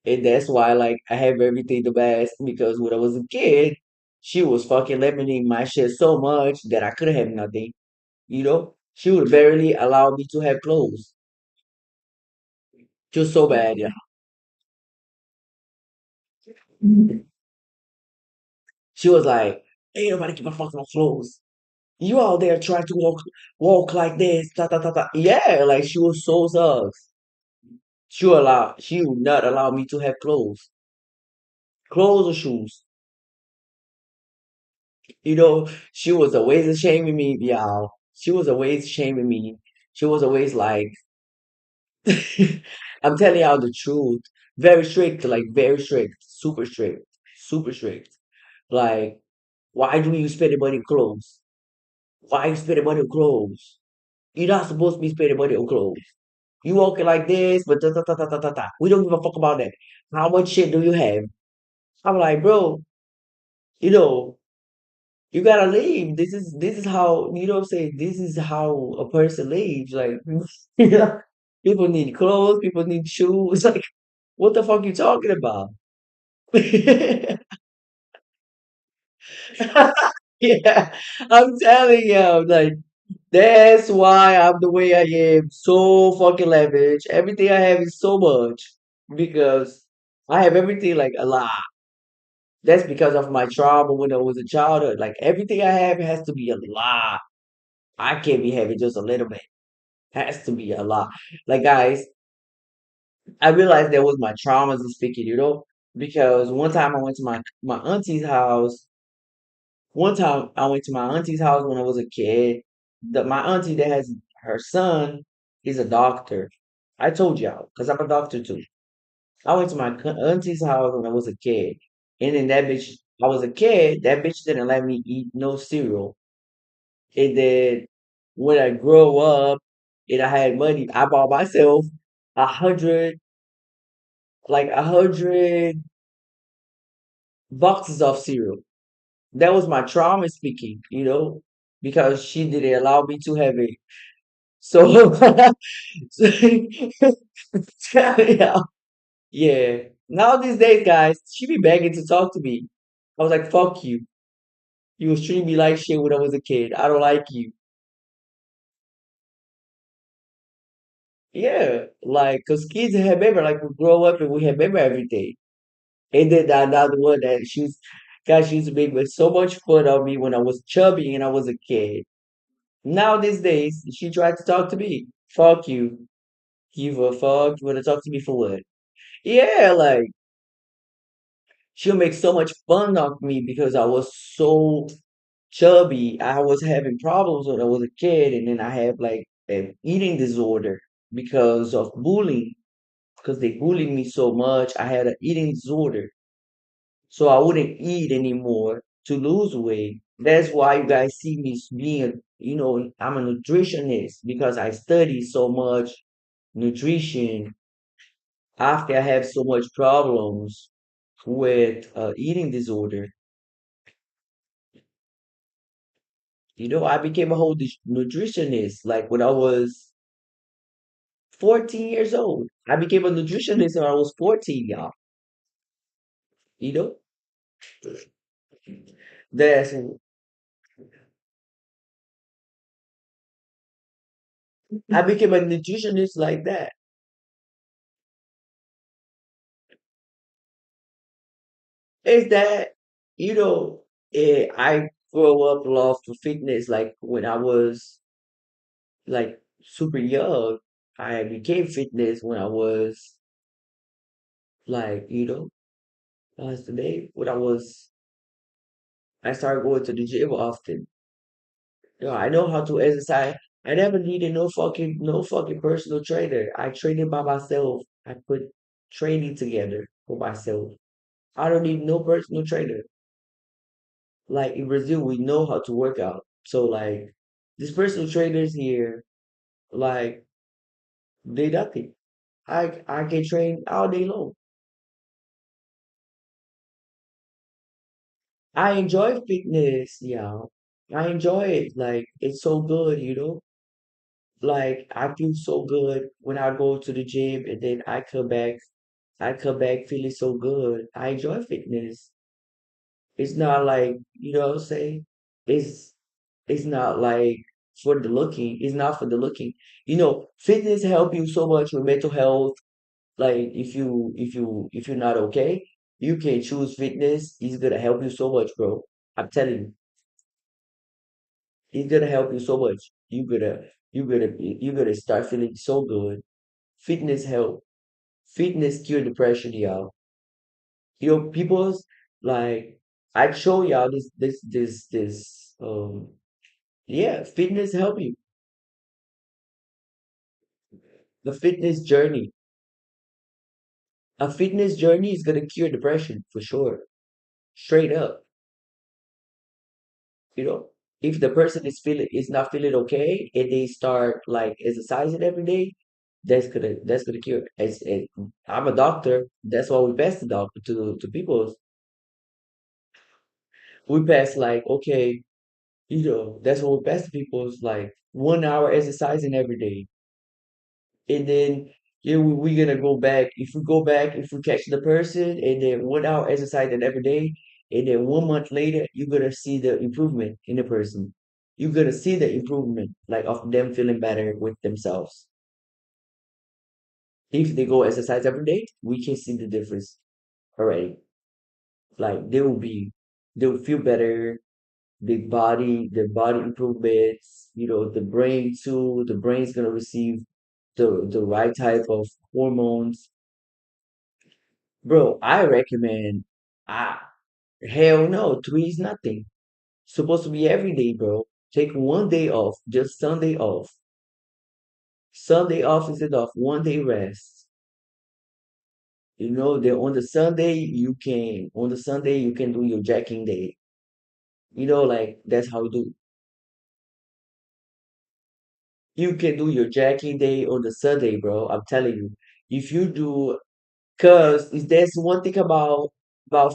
And that's why, like, I have everything the best because when I was a kid, she was fucking limiting my shit so much that I couldn't have nothing. She would barely allow me to have clothes. Just so bad, yeah. She was like, ain't nobody give a fuck about clothes. You out there trying to walk like this, ta ta ta ta. Yeah, like she was so sus. She would not allow me to have clothes or shoes. She was always shaming me, y'all. She was always shaming me. She was always like, I'm telling y'all the truth. Very strict, like very strict, super strict, super strict. Like, why do you spend the money on clothes? Why you spending money on clothes? You're not supposed to be spending money on clothes. You walking like this, but ta ta ta ta ta ta ta. We don't give a fuck about that. How much shit do you have? I'm like, bro, you know, you gotta leave. This is how what I'm saying. This is how a person lives. Like, people need clothes, people need shoes. Like, what the fuck you talking about? Yeah, I'm telling you, like that's why I'm the way I am. So fucking lavish. Everything I have is so much because I have everything like a lot. That's because of my trauma when I was a childhood. Like everything I have has to be a lot. I can't be having just a little bit. Has to be a lot. Like guys, I realized that was my traumas speaking, because one time I went to my auntie's house. One time I went to my auntie's house when I was a kid. My auntie that has her son is a doctor. I told y'all because I'm a doctor too. I went to my auntie's house when I was a kid, and then that bitch. I was a kid. That bitch didn't let me eat no cereal. And then when I grow up and I had money, I bought myself 100, like 100 boxes of cereal. That was my trauma speaking, because she didn't allow me to have it. So, yeah, yeah. Now these days, guys, she be begging to talk to me. I was like, fuck you. You was treating me like shit when I was a kid. I don't like you. Yeah, like, cause kids have memory. Like, we grow up and we have memory every day. And then another one that she used to make so much fun of me when I was chubby and I was a kid. Now these days, she tried to talk to me. Fuck you. Give a fuck. You wanna talk to me for what? Yeah, like she'll make so much fun of me because I was so chubby. I was having problems when I was a kid, and then I had like an eating disorder because of bullying. Because they bullied me so much, I had an eating disorder. So I wouldn't eat anymore to lose weight. That's why you guys see me being, I'm a nutritionist because I study so much nutrition after I have so much problems with eating disorder. I became a whole nutritionist like when I was 14 years old. I became a nutritionist when I was 14, y'all. You know, that's I became a nutritionist like that. Is that you know, I grew up love for fitness like when I was like super young. I became fitness when I was like, what's the name? I started going to the gym often. I know how to exercise. I never needed no fucking personal trainer. I trained it by myself. I put training together for myself. I don't need no personal trainer. Like in Brazil, we know how to work out. So like these personal trainers here, like they nothing. I can train all day long. I enjoy fitness, yeah. I enjoy it. Like it's so good. Like I feel so good when I go to the gym and then I come back. I come back feeling so good. I enjoy fitness. It's not like, what I'm saying? It's it's not like for the looking. It's not for the looking. Fitness help you so much with mental health. Like if you're not okay, you can choose fitness. It's gonna help you so much, bro. I'm telling you, it's gonna help you so much. You're gonna start feeling so good. Fitness help. Fitness cure depression, y'all. People's like I show y'all this. Yeah, fitness help you. The fitness journey. A fitness journey is gonna cure depression for sure. Straight up. You know, if the person is not feeling okay and they start like exercising every day, that's gonna cure. I'm a doctor. That's why we pass the doctor to people. We pass like okay, that's what we pass to people's like 1 hour exercising every day, and then we're gonna go back. If we go back, if we catch the person, and then 1 hour exercising every day, And then 1 month later, you're gonna see the improvement in the person. You're gonna see the improvement, like of them feeling better with themselves. If they go exercise every day, we can see the difference already. Like they will feel better. Their body improvements. The brain too. The brain's gonna receive the right type of hormones. Bro, I recommend. Ah, hell no, three is nothing. Supposed to be every day, bro. Take 1 day off, just Sunday off. Sunday off is enough. 1 day rest. Then on the Sunday you can do your jacking day. Like that's how you do. You can do your jacking day on the Sunday, bro. I'm telling you. If you do, cause if there's one thing about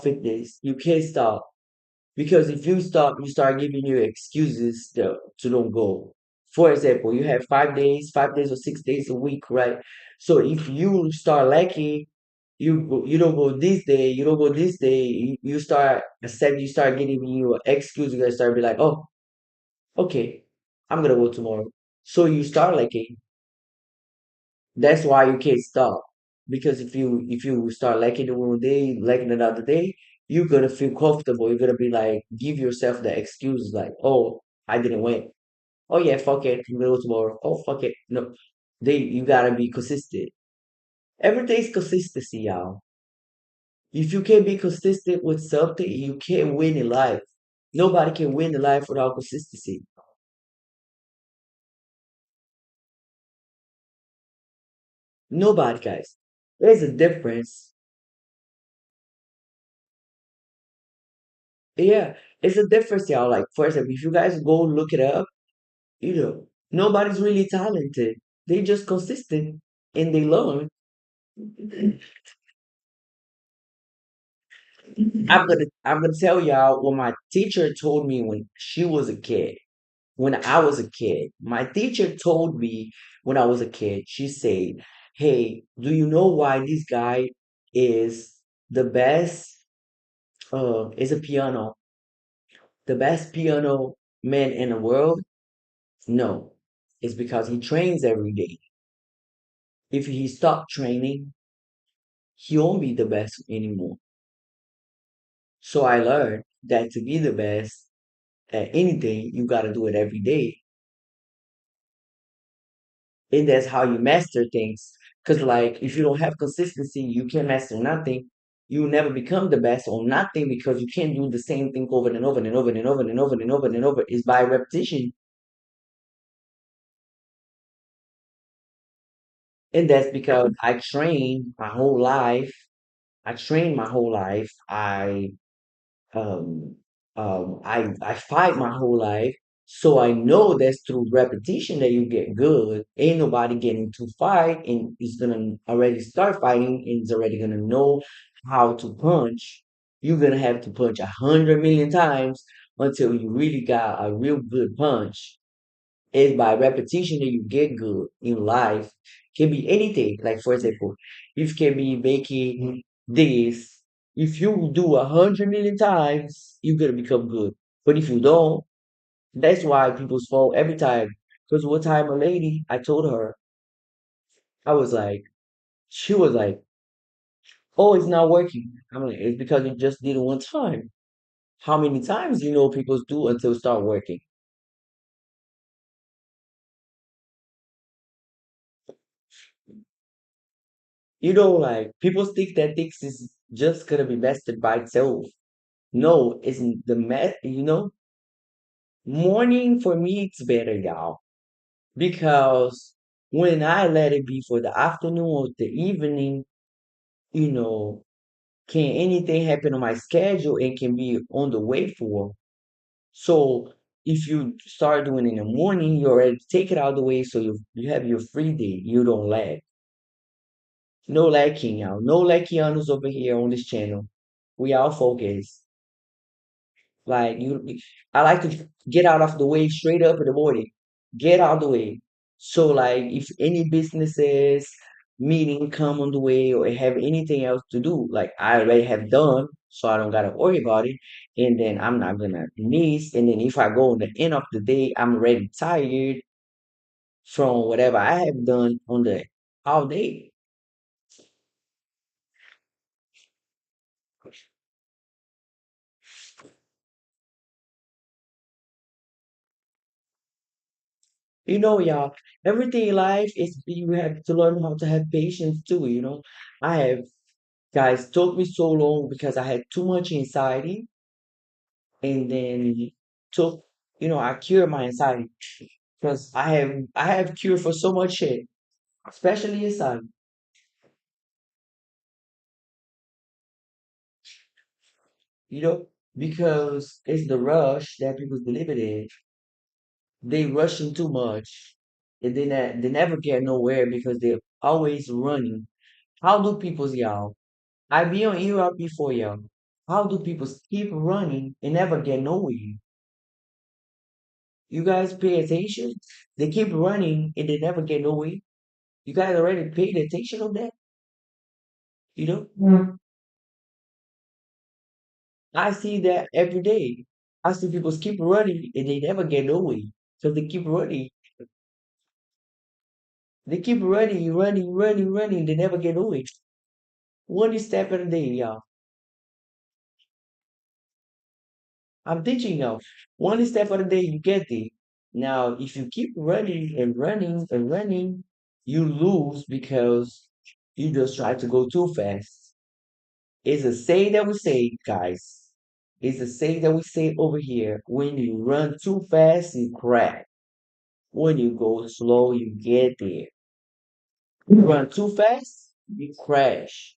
fitness, you can't stop. Because if you stop, you start giving you excuses to don't go. For example, you have 5 days or 6 days a week, right? So if you start lacking, you don't go this day, you don't go this day, you start giving you an excuse, you're gonna start be like, oh, okay, I'm gonna go tomorrow. So you start lacking. That's why you can't stop. Because if you start lacking the 1 day, lacking another day, you're gonna feel comfortable. You're gonna be like, give yourself the excuse like, oh, I didn't win. Oh yeah, fuck it, I'm gonna go tomorrow. Oh fuck it. No. You gotta be consistent. Everything's consistency, y'all. If you can't be consistent with something, you can't win in life. Nobody can win in life without consistency. Nobody, guys. There's a difference. Yeah, it's a difference, y'all. Like, for example, if you guys go look it up, nobody's really talented. They just consistent and they learn. I'm gonna tell y'all what my teacher told me when she was a kid. When I was a kid, my teacher told me when I was a kid, she said, "Hey, do you know why this guy is the best? Is a the best piano man in the world? No, it's because he trains every day. If he stopped training, he won't be the best anymore." So I learned that to be the best at anything, you got to do it every day. And that's how you master things. Because, like, if you don't have consistency, you can't master nothing. You will never become the best on nothing because you can't do the same thing over and over and over and over and over and over and over. It's by repetition. And that's because I trained my whole life. I trained my whole life. Um, I fight my whole life, so I know that's through repetition that you get good. Ain't nobody getting to fight and is gonna already start fighting and is already gonna know how to punch. You're gonna have to punch 100 million times until you really got a real good punch. It's by repetition that you get good in life. Can be anything. Like for example, if you can be making this, if you do 100 million times, you're gonna become good. But if you don't, that's why people fall every time. Because one time a lady, I told her, I was like, she was like, "Oh, it's not working." I'm like, "It's because you just did it one time. How many times do you know people do until it start working?" Like people think that things is just gonna be mastered by itself. No, it's the morning for me it's better, y'all. Because when I let it be for the afternoon or the evening, you know, can anything happen on my schedule and can be on the way for. So if you start doing it in the morning, you already take it out of the way so you have your free day. You don't lag. No lacking, y'all. No lackianos over here on this channel. We all focused. Like I like to get out of the way straight up in the morning. Get out of the way. So like if any businesses, meeting come on the way or have anything else to do. Like I already have done, so I don't gotta worry about it. And then I'm not gonna miss. And then if I go on the end of the day, I'm already tired from whatever I have done on the all day. Y'all, everything in life is you have to learn how to have patience too. I have guys took me so long because I had too much anxiety and then took I cured my anxiety because I have cure for so much shit, especially anxiety, you know, because it's the rush that people believe it in. They rushing too much and they never get nowhere because they're always running. How do people, y'all? I be on Europe before, y'all. How do people keep running and never get nowhere? You guys pay attention? They keep running and they never get nowhere. You guys already paid attention on that? You know? Mm. I see that every day. I see people keep running and they never get nowhere. So they keep running. They keep running, running, running, running. They never get nowhere. One step at a day, y'all. I'm teaching now. One step at a day, you get there. Now, if you keep running and running and running, you lose because you just try to go too fast. It's a saying that we say, guys. It's a saying that we say over here. When you run too fast, you crash. When you go slow, you get there. You run too fast, you crash.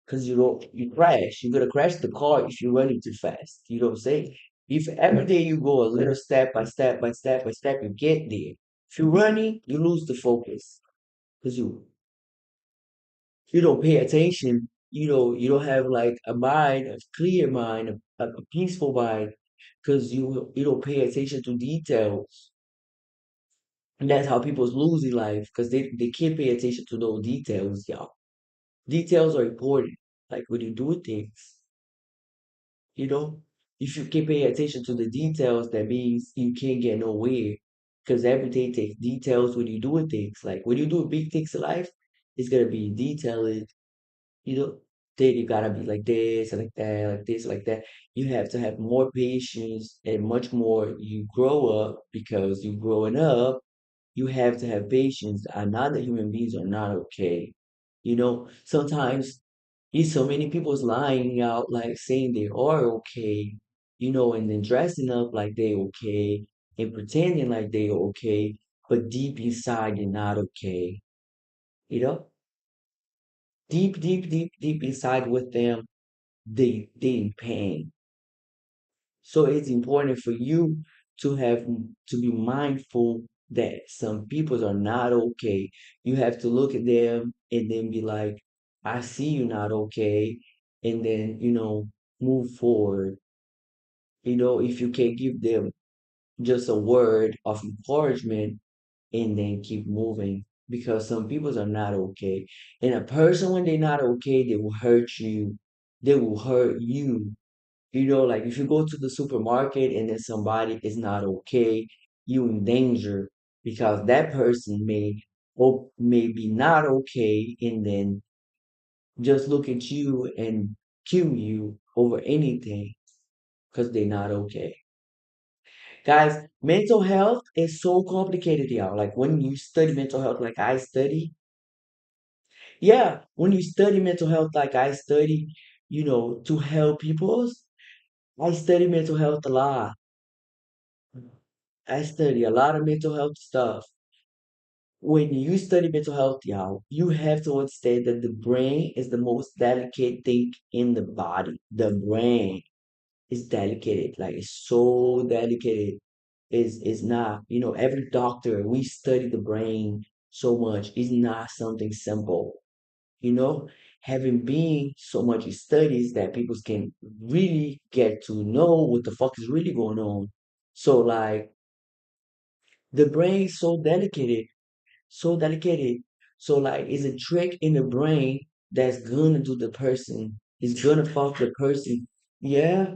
Cause you crash. You're gonna crash the car if you're running too fast. You know what I'm saying? If every day you go a little step by step by step by step, you get there. If you're running, you lose the focus. Cause you don't pay attention. You don't have like a mind, a clear mind, a peaceful mind, because you don't pay attention to details. And that's how people's losing life, because they can't pay attention to those details, y'all. Details are important. Like when you do things, you know, if you can pay attention to the details, that means you can't get nowhere. Because everything takes details when you do things. Like when you do big things in life, it's gonna be detailed. You know, then you gotta be like this and like that, like this, like that. You have to have more patience and much more. You grow up because you growing up. You have to have patience. Another human beings are not okay. Sometimes so many people's lying out, like saying they are okay, and then dressing up like they okay and pretending like they okay, but deep inside they're not okay. You know, deep, deep, deep, deep inside with them, they in pain. So it's important for you to be mindful that some people are not okay. You have to look at them and then be like, I see you not okay, and then move forward. If you can give them just a word of encouragement and then keep moving, because some people are not okay. And a person, when they're not okay, they will hurt you. They will hurt you. Like if you go to the supermarket and then somebody is not okay, you in danger, because that person may be not okay and then just look at you and kill you over anything because they're not okay. Guys, mental health is so complicated, y'all. Like when you study mental health, like I study, yeah, when you study mental health, like I study, to help people, I study mental health a lot. I study a lot of mental health stuff. When you study mental health, y'all, you have to understand that the brain is the most delicate thing in the body. The brain is delicate, like it's so delicate. Is not, every doctor, we study the brain so much. It's not something simple, you know, having been so much studies that people can really get to know what the fuck is really going on. So like the brain is so delicate, so delicate. So like it's a trick in the brain that's gonna do the person. It's gonna fuck the person. Yeah.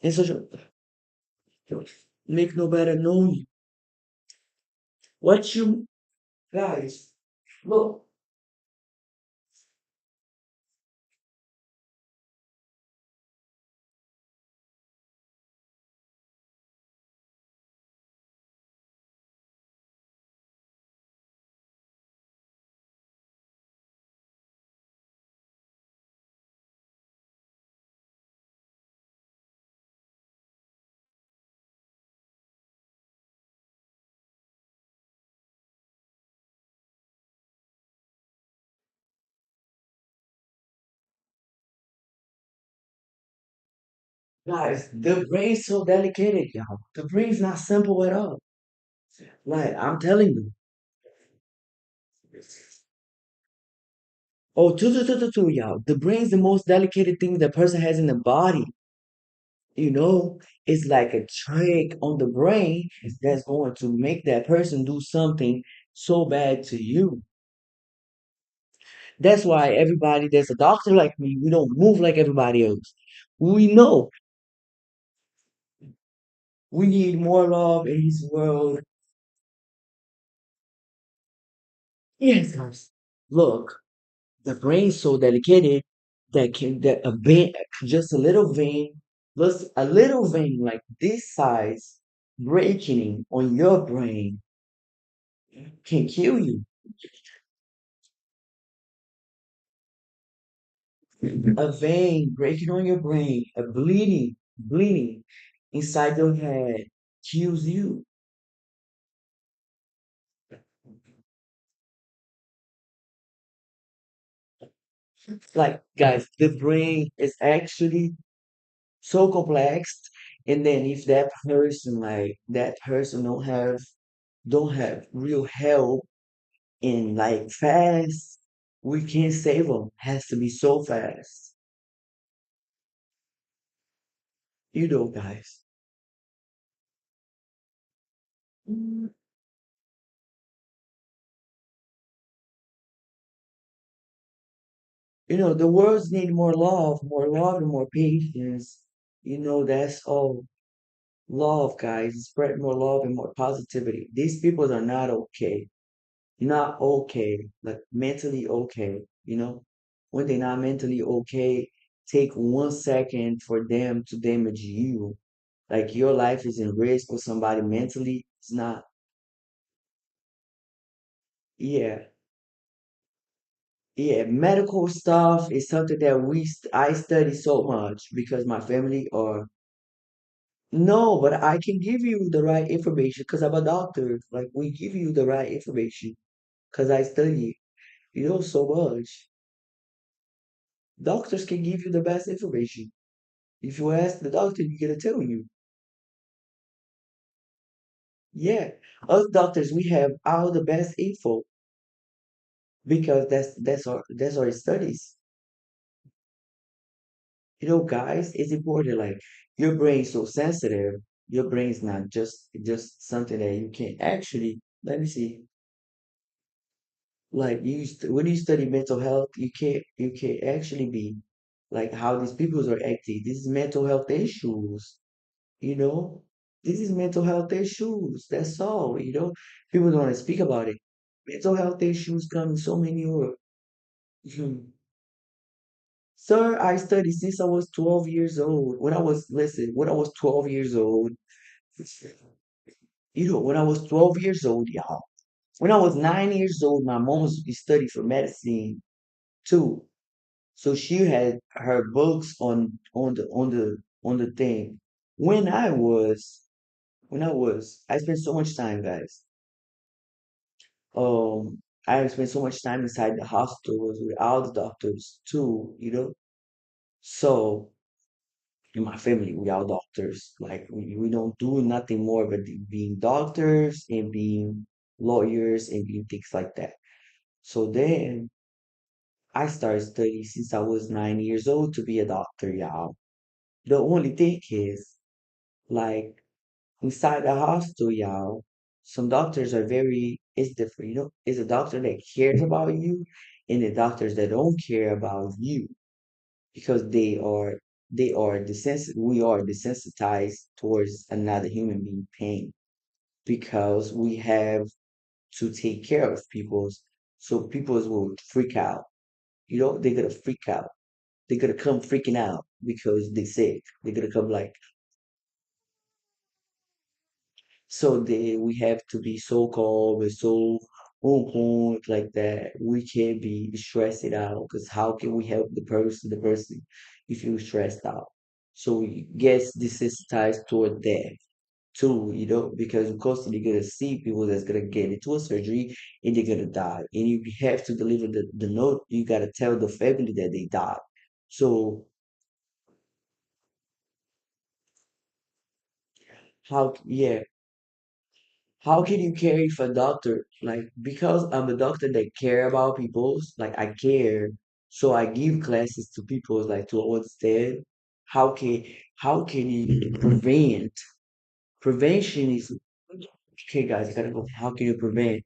And so make nobody know you. What you guys look, guys, the brain's so delicate, y'all. The brain's not simple at all. Like I'm telling you. Oh, y'all. The brain's the most delicate thing the person has in the body. You know, it's like a trick on the brain that's going to make that person do something so bad to you. That's why everybody that's a doctor like me, we don't move like everybody else. We know we need more love in this world. Yes, guys. Look, the brain's so delicate that a vein, just a little vein, just a little vein like this size, breaking on your brain can kill you. A vein breaking on your brain, a bleeding inside your head kills you. Like, guys, the brain is actually so complex. And then if that person don't have real help and like fast, we can't save them. Has to be so fast. Guys. Mm, the worlds need more love and more patience. That's all. Love, guys. Spread more love and more positivity. These people are not okay. Not okay. Like mentally okay. When they're not mentally okay, take 1 second for them to damage you. Like your life is in risk with somebody mentally. It's not. Yeah. Yeah. Medical stuff is something that I study so much because my family are. No, but I can give you the right information because I'm a doctor. Like we give you the right information because I study, so much. Doctors can give you the best information. If you ask the doctor, he's gonna tell you. Yeah, us doctors, we have all the best info because that's our studies. Guys, it's important. Like your brain's so sensitive. Your brain's not just something that you can actually. Let me see. Like when you study mental health, you can't actually be like how these people are acting. This is mental health issues. You know, this is mental health issues. That's all. People don't want to speak about it. Mental health issues come in so many ways. Sir, I studied since I was 12 years old. When I was 12 years old, when I was 12 years old, y'all. When I was 9 years old, my mom was studying for medicine too. So she had her books on the thing. When I was I spent so much time, guys. I spent so much time inside the hospitals with all the doctors too. So in my family, we all doctors. Like we don't do nothing more but being doctors and being lawyers and being things like that. So then I started studying since I was 9 years old to be a doctor, y'all. The only thing is, like, inside the hospital, y'all. some doctors are very, it's different, it's a doctor that cares about you and the doctors that don't care about you because we are desensitized towards another human being pain because we have to take care of people's, so people's will freak out. They're gonna freak out. They're gonna come freaking out because they sick. They're gonna come like, so we have to be so calm and so on point like that. We can't be stressed out because how can we help the person if you're stressed out? So we get desensitized toward that too, because of course you're gonna see people that's gonna get into a surgery and they're gonna die. And you have to deliver the note, you gotta tell the family that they died. So yeah, how can you care if a doctor, like, because I'm a doctor that care about people's, like, I care, so I give classes to people, like, to understand how can, how can you prevent? Prevention is, okay, guys, I gotta go. How can you prevent?